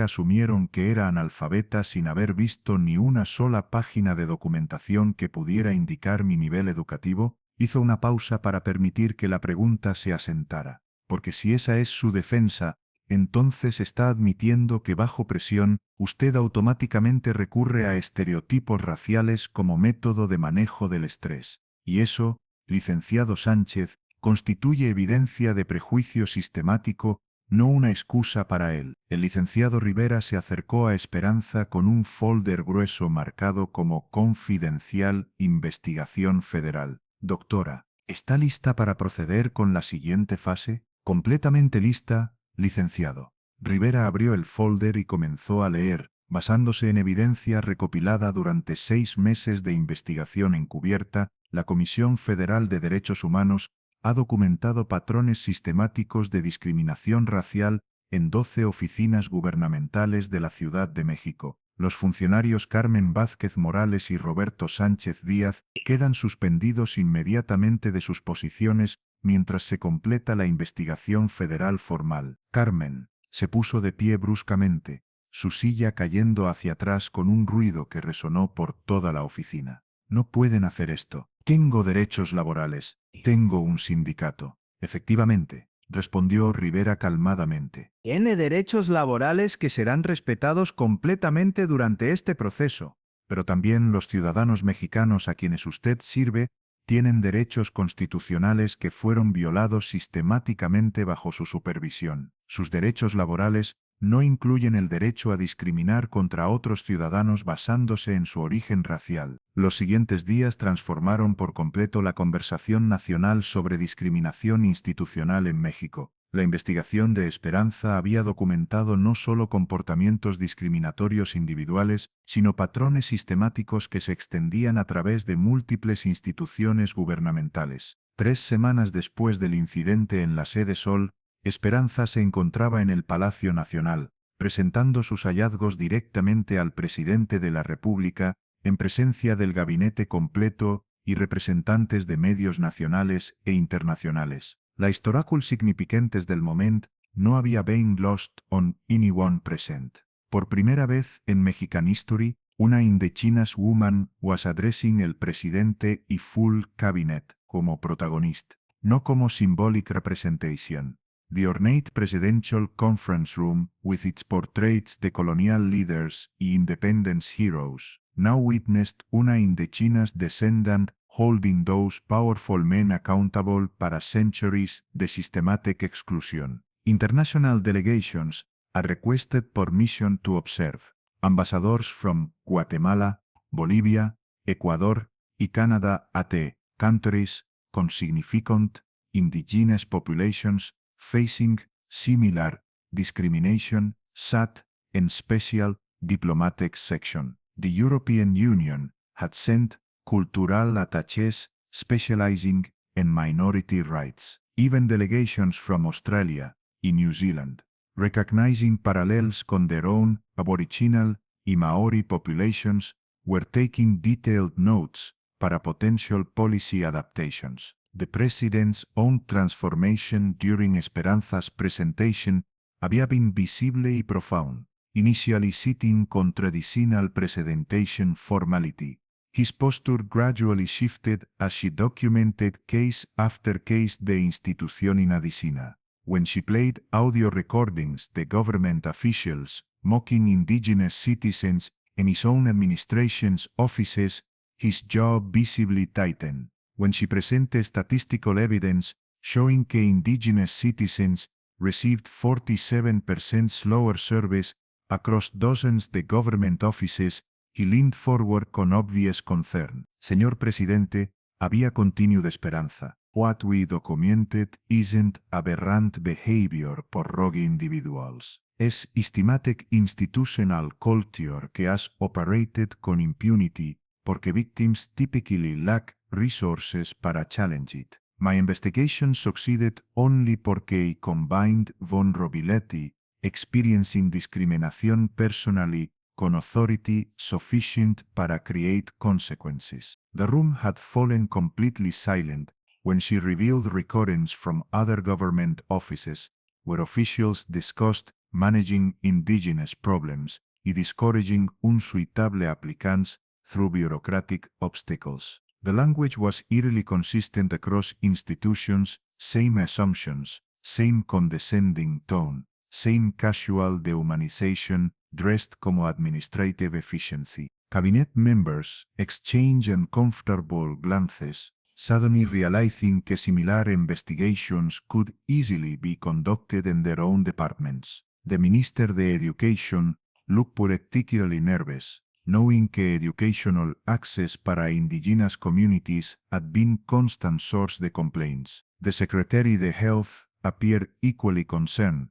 asumieron que era analfabeta sin haber visto ni una sola página de documentación que pudiera indicar mi nivel educativo? Hizo una pausa para permitir que la pregunta se asentara, porque si esa es su defensa, entonces está admitiendo que bajo presión, usted automáticamente recurre a estereotipos raciales como método de manejo del estrés. Y eso, licenciado Sánchez, constituye evidencia de prejuicio sistemático, no una excusa para él. El licenciado Rivera se acercó a Esperanza con un folder grueso marcado como Confidencial Investigación Federal. Doctora, ¿está lista para proceder con la siguiente fase? Completamente lista, licenciado. Rivera abrió el folder y comenzó a leer, basándose en evidencia recopilada durante 6 meses de investigación encubierta. La Comisión Federal de Derechos Humanos ha documentado patrones sistemáticos de discriminación racial en 12 oficinas gubernamentales de la Ciudad de México. Los funcionarios Carmen Vázquez Morales y Roberto Sánchez Díaz quedan suspendidos inmediatamente de sus posiciones mientras se completa la investigación federal formal. Carmen se puso de pie bruscamente, su silla cayendo hacia atrás con un ruido que resonó por toda la oficina. No pueden hacer esto. Tengo derechos laborales. Tengo un sindicato. Efectivamente, respondió Rivera calmadamente. Tiene derechos laborales que serán respetados completamente durante este proceso. Pero también los ciudadanos mexicanos a quienes usted sirve tienen derechos constitucionales que fueron violados sistemáticamente bajo su supervisión. Sus derechos laborales no incluyen el derecho a discriminar contra otros ciudadanos basándose en su origen racial. Los siguientes días transformaron por completo la conversación nacional sobre discriminación institucional en México. La investigación de Esperanza había documentado no solo comportamientos discriminatorios individuales, sino patrones sistemáticos que se extendían a través de múltiples instituciones gubernamentales. 3 semanas después del incidente en la sede Sol, Esperanza se encontraba en el Palacio Nacional, presentando sus hallazgos directamente al presidente de la República, en presencia del gabinete completo y representantes de medios nacionales e internacionales. La historical significance del moment no había been lost on anyone present. Por primera vez en Mexican history, una indigenous woman was addressing el presidente y full cabinet como protagonist, no como symbolic representation. The ornate presidential conference room, with its portraits de colonial leaders y independence heroes, now witnessed una indigenous descendant holding those powerful men accountable para centuries de systematic exclusion. International delegations are requested permission to observe. Ambassadors from Guatemala, Bolivia, Ecuador y Canada at countries con significant indigenous populations facing similar discrimination, sat in special diplomatic section. The European Union had sent cultural attachés specializing in minority rights. Even delegations from Australia y New Zealand, recognizing parallels con their own Aboriginal y Maori populations, were taking detailed notes para potential policy adaptations. The president's own transformation during Esperanza's presentation había been visible y profound, initially sitting contradictional presentation formality. His posture gradually shifted as she documented case after case de institución inadicina. When she played audio recordings the government officials mocking indigenous citizens in his own administration's offices, his jaw visibly tightened. When she presented statistical evidence showing que indigenous citizens received 47% slower service across dozens de government offices, He leaned forward con obvious concern. Señor presidente, había continued esperanza. What we documented isn't aberrant behavior por rogue individuals. Es systematic institutional culture que has operated con impunity porque victims typically lack resources para challenge it. My investigation succeeded only porque I combined vulnerability, experiencing discrimination personally, con authority sufficient para create consequences. The room had fallen completely silent when she revealed recurrence from other government offices, where officials discussed managing indigenous problems y discouraging unsuitable applicants through bureaucratic obstacles. The language was eerily consistent across institutions, same assumptions, same condescending tone, same casual dehumanization dressed como administrative efficiency. Cabinet members exchange uncomfortable glances, suddenly realizing que similar investigations could easily be conducted in their own departments. The Minister de Education looked particularly nervous, knowing que educational access para indigenous communities had been constant source de complaints. The Secretary de Health appeared equally concerned,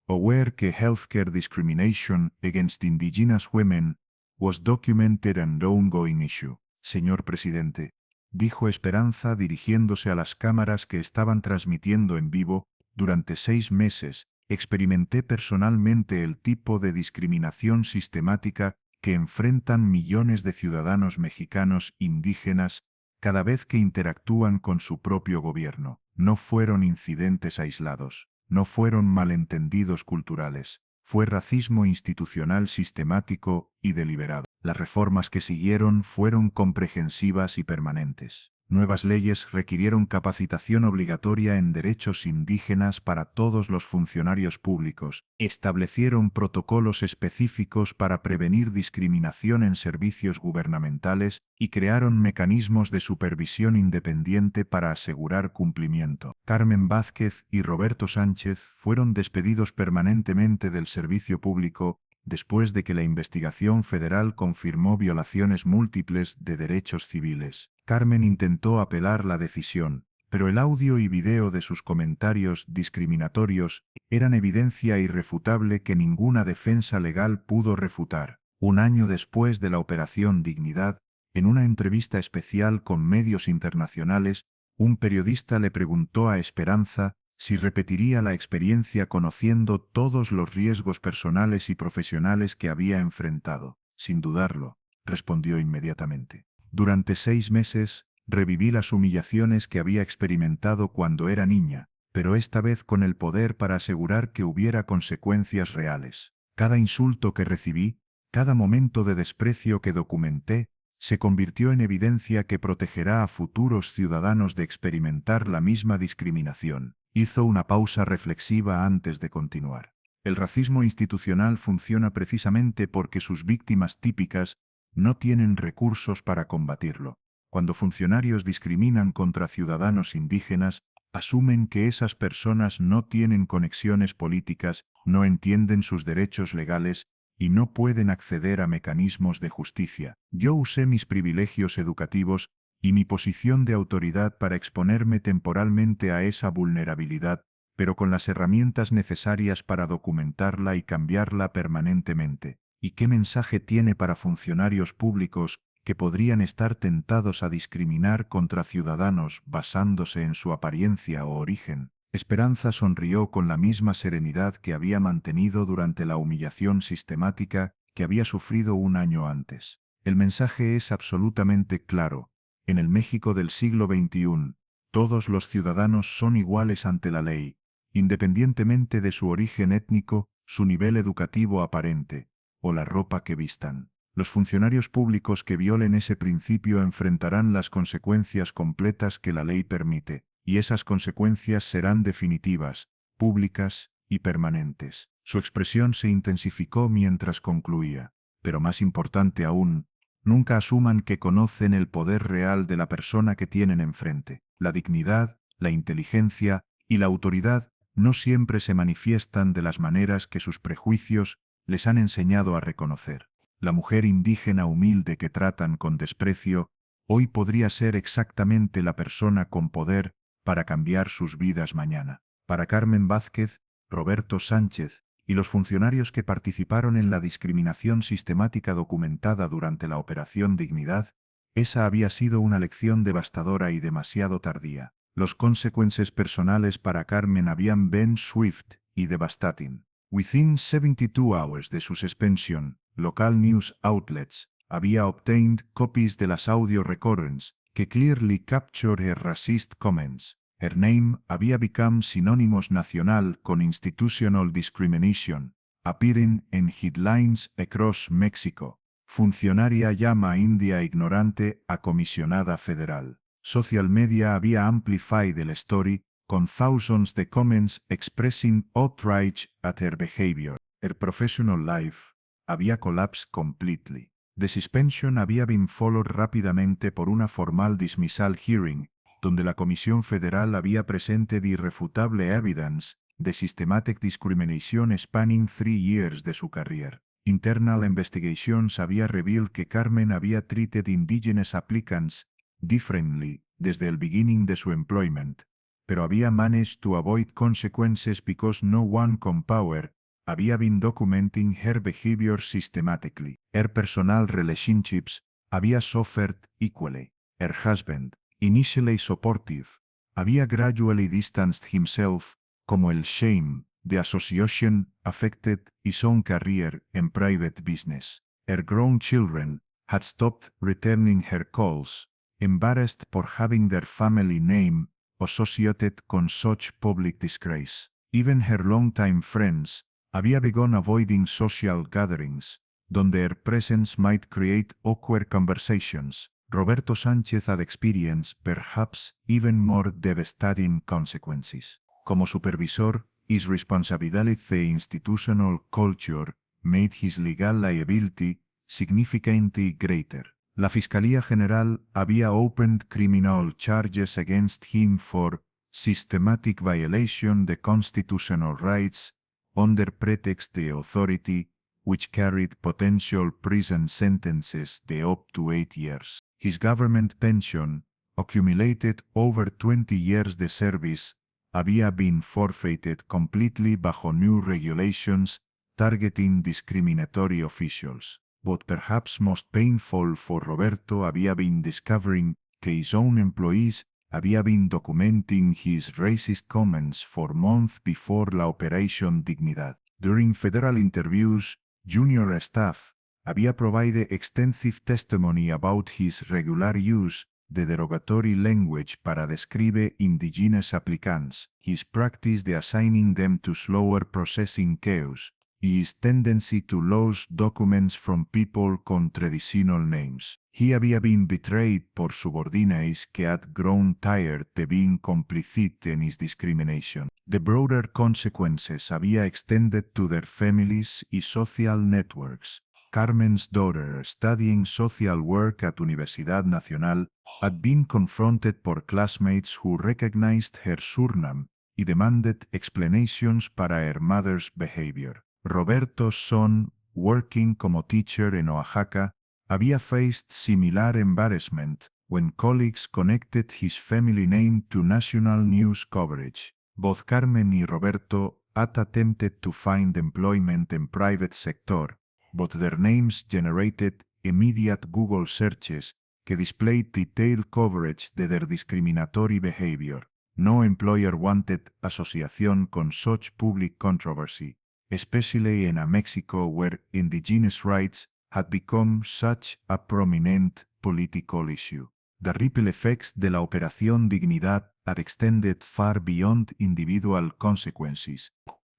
aware que healthcare discrimination against indigenous women was documented and ongoing issue. Señor presidente, dijo Esperanza dirigiéndose a las cámaras que estaban transmitiendo en vivo, durante 6 meses, experimenté personalmente el tipo de discriminación sistemática que enfrentan millones de ciudadanos mexicanos indígenas cada vez que interactúan con su propio gobierno. No fueron incidentes aislados, no fueron malentendidos culturales, fue racismo institucional sistemático y deliberado. Las reformas que siguieron fueron comprehensivas y permanentes. Nuevas leyes requirieron capacitación obligatoria en derechos indígenas para todos los funcionarios públicos, establecieron protocolos específicos para prevenir discriminación en servicios gubernamentales y crearon mecanismos de supervisión independiente para asegurar cumplimiento. Carmen Vázquez y Roberto Sánchez fueron despedidos permanentemente del servicio público después de que la investigación federal confirmó violaciones múltiples de derechos civiles. Carmen intentó apelar la decisión, pero el audio y video de sus comentarios discriminatorios eran evidencia irrefutable que ninguna defensa legal pudo refutar. Un año después de la Operación Dignidad, en una entrevista especial con medios internacionales, un periodista le preguntó a Esperanza si repetiría la experiencia conociendo todos los riesgos personales y profesionales que había enfrentado. Sin dudarlo, respondió inmediatamente. Durante 6 meses, reviví las humillaciones que había experimentado cuando era niña, pero esta vez con el poder para asegurar que hubiera consecuencias reales. Cada insulto que recibí, cada momento de desprecio que documenté, se convirtió en evidencia que protegerá a futuros ciudadanos de experimentar la misma discriminación. Hizo una pausa reflexiva antes de continuar. El racismo institucional funciona precisamente porque sus víctimas típicas no tienen recursos para combatirlo. Cuando funcionarios discriminan contra ciudadanos indígenas, asumen que esas personas no tienen conexiones políticas, no entienden sus derechos legales y no pueden acceder a mecanismos de justicia. Yo usé mis privilegios educativos y mi posición de autoridad para exponerme temporalmente a esa vulnerabilidad, pero con las herramientas necesarias para documentarla y cambiarla permanentemente. ¿Y qué mensaje tiene para funcionarios públicos que podrían estar tentados a discriminar contra ciudadanos basándose en su apariencia o origen? Esperanza sonrió con la misma serenidad que había mantenido durante la humillación sistemática que había sufrido un año antes. El mensaje es absolutamente claro. En el México del siglo XXI, todos los ciudadanos son iguales ante la ley, independientemente de su origen étnico, su nivel educativo aparente, o la ropa que vistan. Los funcionarios públicos que violen ese principio enfrentarán las consecuencias completas que la ley permite, y esas consecuencias serán definitivas, públicas y permanentes. Su expresión se intensificó mientras concluía, pero más importante aún, nunca asuman que conocen el poder real de la persona que tienen enfrente. La dignidad, la inteligencia y la autoridad no siempre se manifiestan de las maneras que sus prejuicios les han enseñado a reconocer. La mujer indígena humilde que tratan con desprecio, hoy podría ser exactamente la persona con poder para cambiar sus vidas mañana. Para Carmen Vázquez, Roberto Sánchez y los funcionarios que participaron en la discriminación sistemática documentada durante la Operación Dignidad, esa había sido una lección devastadora y demasiado tardía. Los consecuencias personales para Carmen habían been swift y devastating. Within 72 hours de su suspensión, local news outlets había obtained copies de las audio recordings que clearly captured her racist comments. Her name había become sinónimos nacional con institutional discrimination, appearing in headlines across Mexico. Funcionaria llama a India ignorante a comisionada federal. Social media había amplified the story con thousands de comments expressing outrage at her behavior. Her professional life había collapsed completely. The suspension había been followed rápidamente por una formal dismissal hearing, donde la Comisión Federal había presented irrefutable evidence de systematic discrimination spanning 3 years de su carrera. Internal investigations había revealed que Carmen había treated indigenous applicants differently desde el beginning de su employment, pero había managed to avoid consequences because no one con power había been documenting her behavior systematically. Her personal relationships había suffered equally. Her husband, initially supportive, había gradually distanced himself, como el shame, the association affected his own career and private business. Her grown children had stopped returning her calls, embarrassed for having their family name associated con such public disgrace. Even her longtime friends había begun avoiding social gatherings, donde her presence might create awkward conversations. Roberto Sánchez had experienced perhaps even more devastating consequences. Como supervisor, his responsibility institutional culture made his legal liability significantly greater. La Fiscalía General había opened criminal charges against him for systematic violation the constitutional rights under pretext the authority, which carried potential prison sentences de up to 8 years. His government pension, accumulated over 20 years de service, había been forfeited completely bajo new regulations targeting discriminatory officials. But perhaps most painful for Roberto había been discovering que his own employees había been documenting his racist comments for months before la Operación Dignidad. During federal interviews, junior staff había provided extensive testimony about his regular use de derogatory language para describe indigenous applicants, his practice de assigning them to slower processing queues, his tendency to lose documents from people con traditional names. He había been betrayed por subordinates que had grown tired de being complicit in his discrimination. The broader consequences había extended to their families y social networks. Carmen's daughter, studying social work at Universidad Nacional, had been confronted por classmates who recognized her surname y demanded explanations para her mother's behavior. Roberto's son, working como teacher en Oaxaca, había faced similar embarrassment when colleagues connected his family name to national news coverage. Both Carmen y Roberto had attempted to find employment in private sector, but their names generated immediate Google searches que displayed detailed coverage de their discriminatory behavior. No employer wanted association con such public controversy, especially in a Mexico where indigenous rights had become such a prominent political issue. The ripple effects de la Operación Dignidad had extended far beyond individual consequences,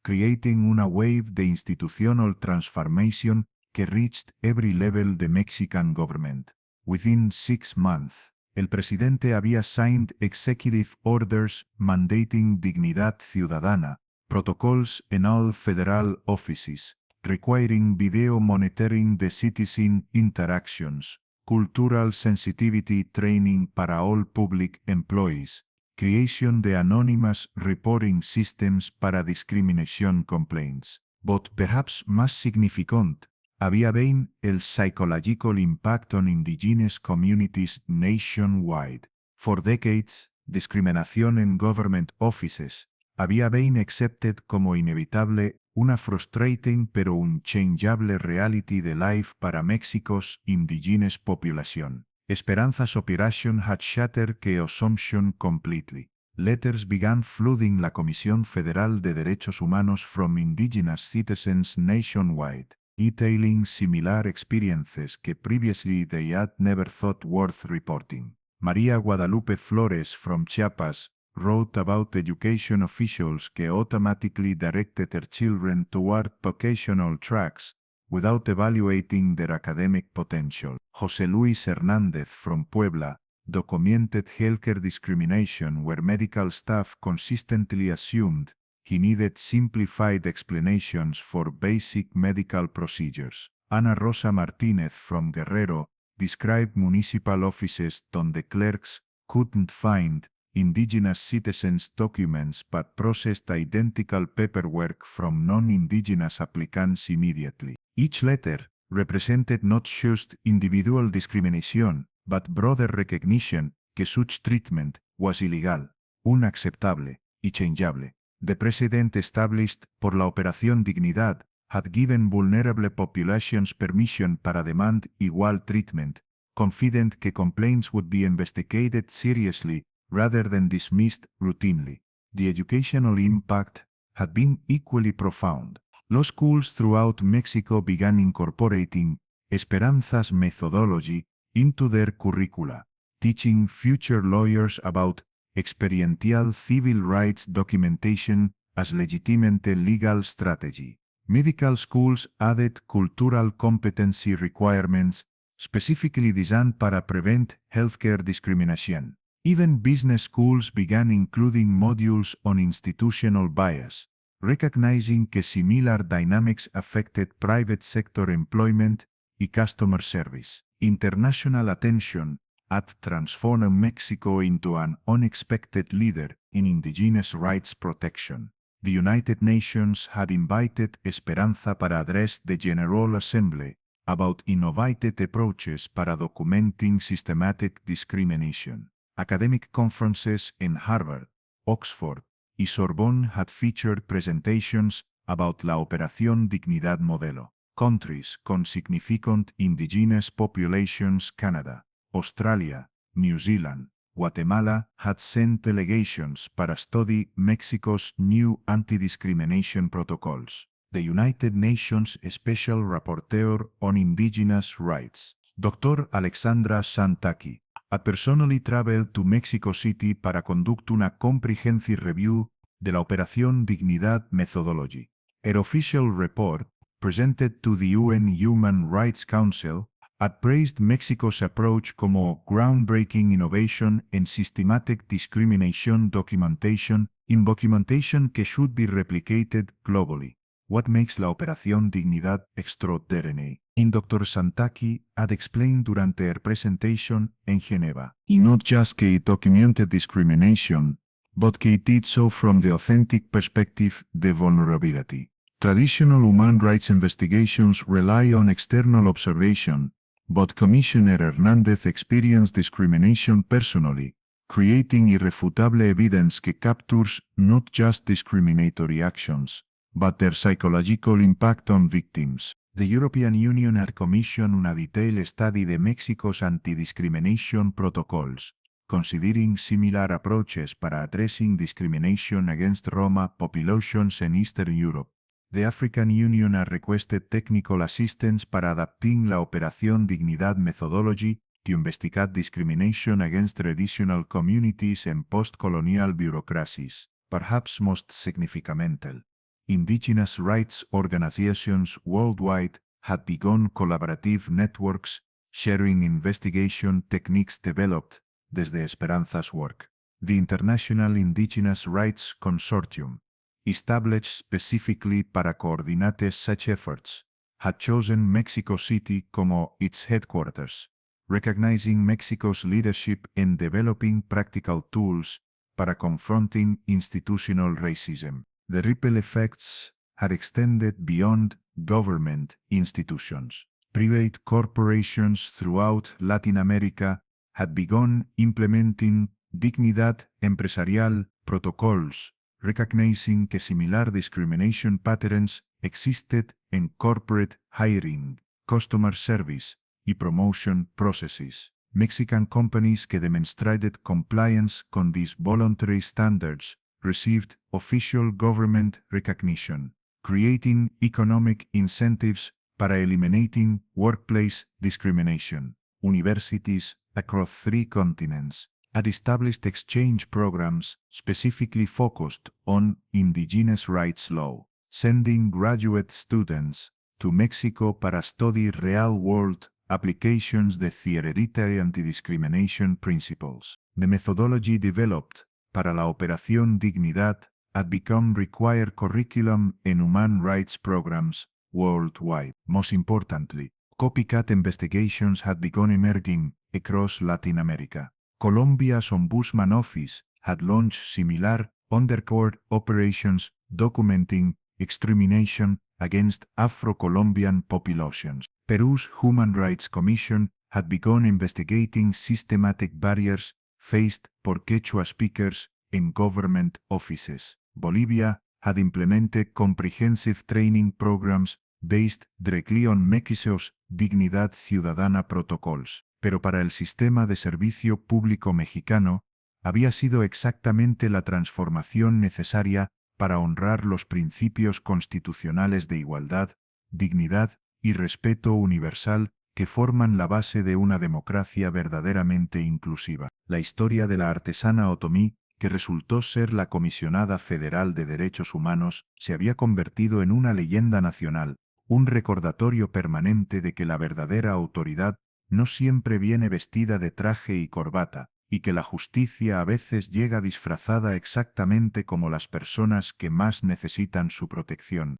creating una wave de institutional transformation que reached every level the Mexican government. Within 6 months, el presidente había signed executive orders mandating dignidad ciudadana, protocols in all federal offices, requiring video monitoring the citizen interactions, cultural sensitivity training para all public employees, creation de anonymous reporting systems para discrimination complaints. But perhaps más significant, Había been el psychological impact on indigenous communities nationwide. For decades, discriminación en government offices había been accepted como inevitable, una frustrating pero unchangeable reality de life para México's indigenous population. Esperanzas operation had shattered que assumption completely. Letters began flooding la Comisión Federal de Derechos Humanos from indigenous citizens nationwide, detailing similar experiences que previously they had never thought worth reporting. María Guadalupe Flores from Chiapas wrote about education officials que automatically directed their children toward vocational tracks without evaluating their academic potential. José Luis Hernández from Puebla documented healthcare discrimination where medical staff consistently assumed he needed simplified explanations for basic medical procedures. Ana Rosa Martínez from Guerrero described municipal offices donde clerks couldn't find indigenous citizens' documents but processed identical paperwork from non-indigenous applicants immediately. Each letter represented not just individual discrimination, but broader recognition que such treatment was illegal, unacceptable y changeable. The precedent established por la Operación Dignidad had given vulnerable populations permission para demand igual treatment, confident que complaints would be investigated seriously rather than dismissed routinely. The educational impact had been equally profound. Law schools throughout Mexico began incorporating Esperanza's methodology into their curricula, teaching future lawyers about experiential civil rights documentation as legitimate legal strategy. Medical schools added cultural competency requirements specifically designed para prevent healthcare discrimination. Even business schools began including modules on institutional bias, recognizing que similar dynamics affected private sector employment y customer service. International attention had transformed Mexico into an unexpected leader in indigenous rights protection. The United Nations had invited Esperanza para address the General Assembly about innovative approaches para documenting systematic discrimination. Academic conferences in Harvard, Oxford y Sorbonne had featured presentations about la Operación Dignidad Modelo. Countries con significant indigenous populations Canada, Australia, New Zealand, Guatemala had sent delegations para study Mexico's new anti-discrimination protocols. The United Nations Special Rapporteur on Indigenous Rights, Dr. Alexandra Santaki, had personally traveled to Mexico City para conduct una comprehensive review de la Operación Dignidad Methodology. Her official report, presented to the UN Human Rights Council, had praised Mexico's approach como groundbreaking innovation en systematic discrimination documentation, in documentation que should be replicated globally. What makes la Operación Dignidad extraordinary? In Dr. Santaki had explained durante her presentation en Geneva. Not just que it documented discrimination, but que it did so from the authentic perspective, the vulnerability. Traditional human rights investigations rely on external observation, but Commissioner Hernández experienced discrimination personally, creating irrefutable evidence que captures not just discriminatory actions, but their psychological impact on victims. The European Union had commissioned una detailed study de Mexico's anti-discrimination protocols, considering similar approaches para addressing discrimination against Roma populations in Eastern Europe. The African Union had requested technical assistance para adapting la Operación Dignidad Methodology to investigate discrimination against traditional communities and post-colonial bureaucracies, perhaps most significantly. Indigenous rights organizations worldwide had begun collaborative networks sharing investigation techniques developed desde Esperanza's work. The International Indigenous Rights Consortium, established specifically para coordinate such efforts, had chosen Mexico City como its headquarters, recognizing Mexico's leadership in developing practical tools para confronting institutional racism. The ripple effects had extended beyond government institutions. Private corporations throughout Latin America had begun implementing dignidad empresarial protocols, recognizing que similar discrimination patterns existed in corporate hiring, customer service, y promotion processes. Mexican companies que demonstrated compliance con these voluntary standards received official government recognition, creating economic incentives para eliminating workplace discrimination. Universities across 3 continents had established exchange programs specifically focused on indigenous rights law, sending graduate students to Mexico para study real-world applications de theoretic anti-discrimination principles. The methodology developed para la Operación Dignidad had become required curriculum in human rights programs worldwide. Most importantly, copycat investigations had begun emerging across Latin America. Colombia's Ombudsman Office had launched similar undercover operations documenting extermination against Afro-Colombian populations. Peru's Human Rights Commission had begun investigating systematic barriers faced por Quechua speakers in government offices. Bolivia had implemented comprehensive training programs based directly on Mexico's Dignidad Ciudadana protocols. Pero para el sistema de servicio público mexicano, había sido exactamente la transformación necesaria para honrar los principios constitucionales de igualdad, dignidad y respeto universal que forman la base de una democracia verdaderamente inclusiva. La historia de la artesana otomí, que resultó ser la comisionada federal de derechos humanos, se había convertido en una leyenda nacional, un recordatorio permanente de que la verdadera autoridad no siempre viene vestida de traje y corbata, y que la justicia a veces llega disfrazada exactamente como las personas que más necesitan su protección.